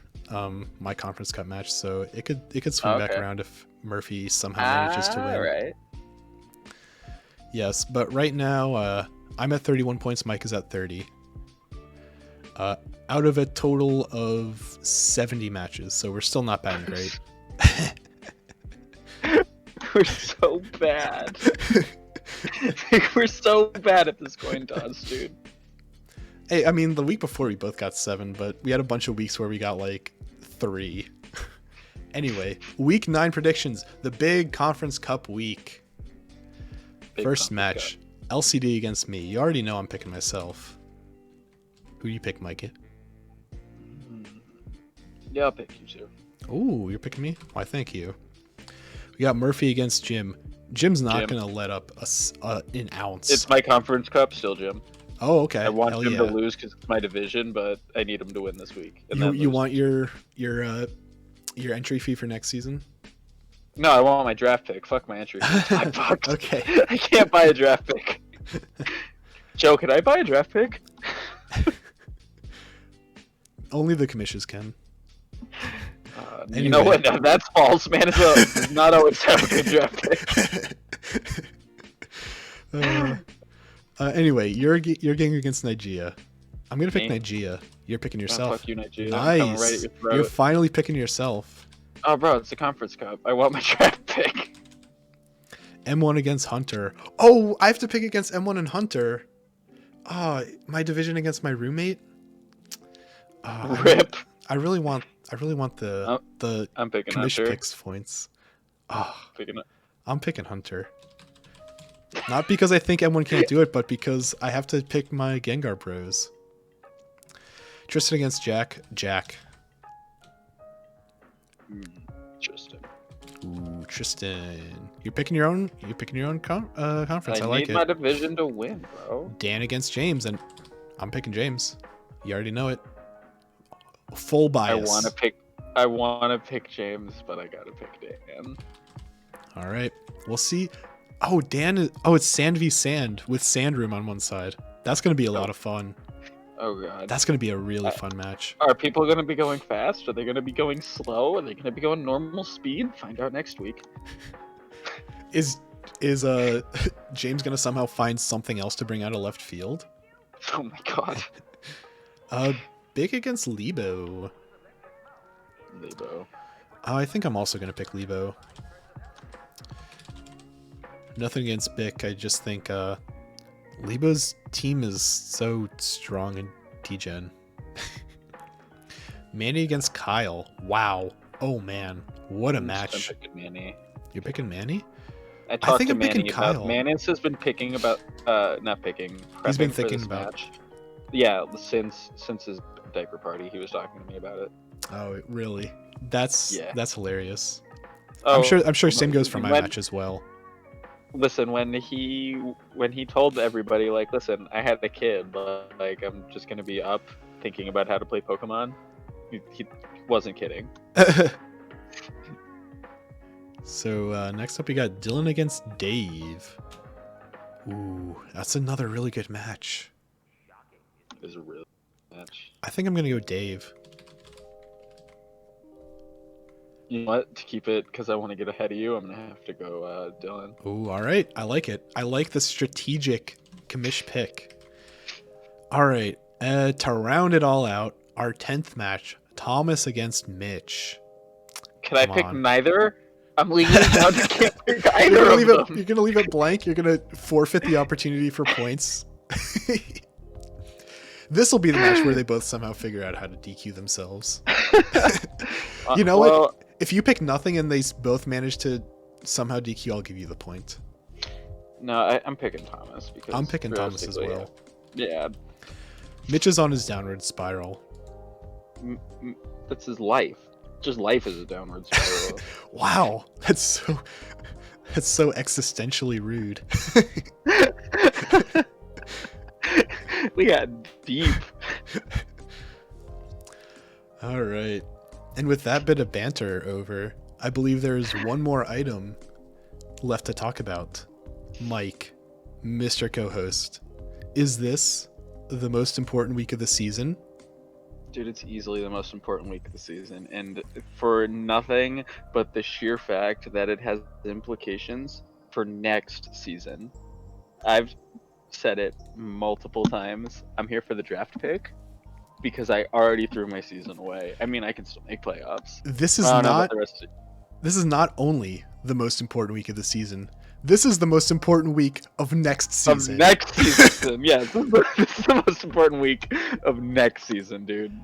my Conference Cup match, so it could swing back around if Murphy somehow manages to win. All right. Yes, but right now I'm at 31 points. Mike is at 30. Out of a total of 70 matches, so we're still not batting great. We're so bad. We're so bad at this coin toss, dude. Hey, I mean, the week before we both got 7, but we had a bunch of weeks where we got like 3. Anyway, week 9 predictions. The big Conference Cup week. First match, LCD against me. You already know I'm picking myself. Who do you pick, Mike? Yeah, I'll pick you too. Ooh, you're picking me? Why, thank you. We got Murphy against Jim. Jim's not going to let up an ounce. It's my Conference Cup still, Jim. Oh, okay. I want him to lose because it's my division, but I need him to win this week. You want your entry fee for next season? No, I want my draft pick. Fuck my entry fee. I'm fucked. Okay. I can't buy a draft pick. Joe, can I buy a draft pick? Only the commissions can. Anyway. You know what? No, that's false. Man does not always have a good draft pick. Anyway, you're getting against Nijia. I'm gonna pick Nijia. You're picking yourself. Oh, fuck you, Nijia. Nice. Right at your You're finally picking yourself. Oh, bro, it's the Conference Cup. I want my draft pick. M1 against Hunter. Oh, I have to pick against M1 and Hunter. My division against my roommate. Rip. I really want the I'm picking commish Hunter. Picks points. I'm picking Hunter. Not because I think M1 can't do it, but because I have to pick my Gengar bros. Tristan against Jack. Tristan. Ooh, Tristan. You're picking your own conference. I like it. I need my division to win, bro. Dan against James, and I'm picking James. You already know it. Full bias. I want to pick James, but I gotta pick Dan. All right. We'll see. Oh, it's Sand v Sand with Sand Room on one side. That's going to be a lot of fun. Oh, God. That's going to be a really fun match. Are people going to be going fast? Are they going to be going slow? Are they going to be going normal speed? Find out next week. Is James going to somehow find something else to bring out of left field? Oh, my God. Big against Leibo. I think I'm also going to pick Leibo. Nothing against Bick. I just think Leibo's team is so strong in T-Gen. Manny against Kyle. Wow. Oh, man. What a match. I'm picking Manny. You're picking Manny? I think I'm picking Kyle. Manus has been picking about... not picking. He's been thinking about... Match. Yeah, since his diaper party, he was talking to me about it. Oh, really? That's hilarious. Oh, I'm sure same goes for my match as well. Listen, when he told everybody, like, listen, I had a kid, but like I'm just gonna be up thinking about how to play Pokemon, he wasn't kidding. So next up we got Dylan against Dave. Ooh, that's another really good match. It's a really good match. I think I'm gonna go Dave. You know what? To keep it, because I want to get ahead of you, I'm gonna have to go Dylan. Ooh, all right. I like it. I like the strategic commish pick. All right. To round it all out, our 10th match: Thomas against Mitch. Can I pick neither? I'm leaving it down to can't pick either of them. You're gonna leave it blank. You're gonna forfeit the opportunity for points. This will be the match where they both somehow figure out how to DQ themselves. You know what? If you pick nothing and they both manage to somehow DQ, I'll give you the point. No, I'm picking Thomas. Because I'm picking Thomas as well. Yeah. Mitch is on his downward spiral. That's his life. Just life is a downward spiral. Wow. That's so existentially rude. We got deep. All right. And with that bit of banter over, I believe there's one more item left to talk about. Mike, Mr. Co-host, is this the most important week of the season? Dude, it's easily the most important week of the season. And for nothing but the sheer fact that it has implications for next season. I've said it multiple times. I'm here for the draft pick. Because I already threw my season away. I mean, I can still make playoffs. This is not only the most important week of the season. This is the most important week of next season. Of next season, yeah. This is the most important week of next season, dude.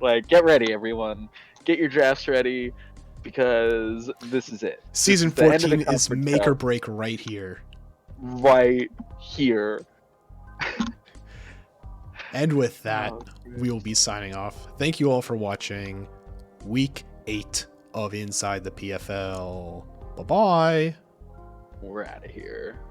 Like, get ready, everyone. Get your drafts ready, because this is it. Season 14 is make or break right here. Right here. And with that, we will be signing off. Thank you all for watching Week 8 of Inside the PFL. Bye-bye. We're out of here.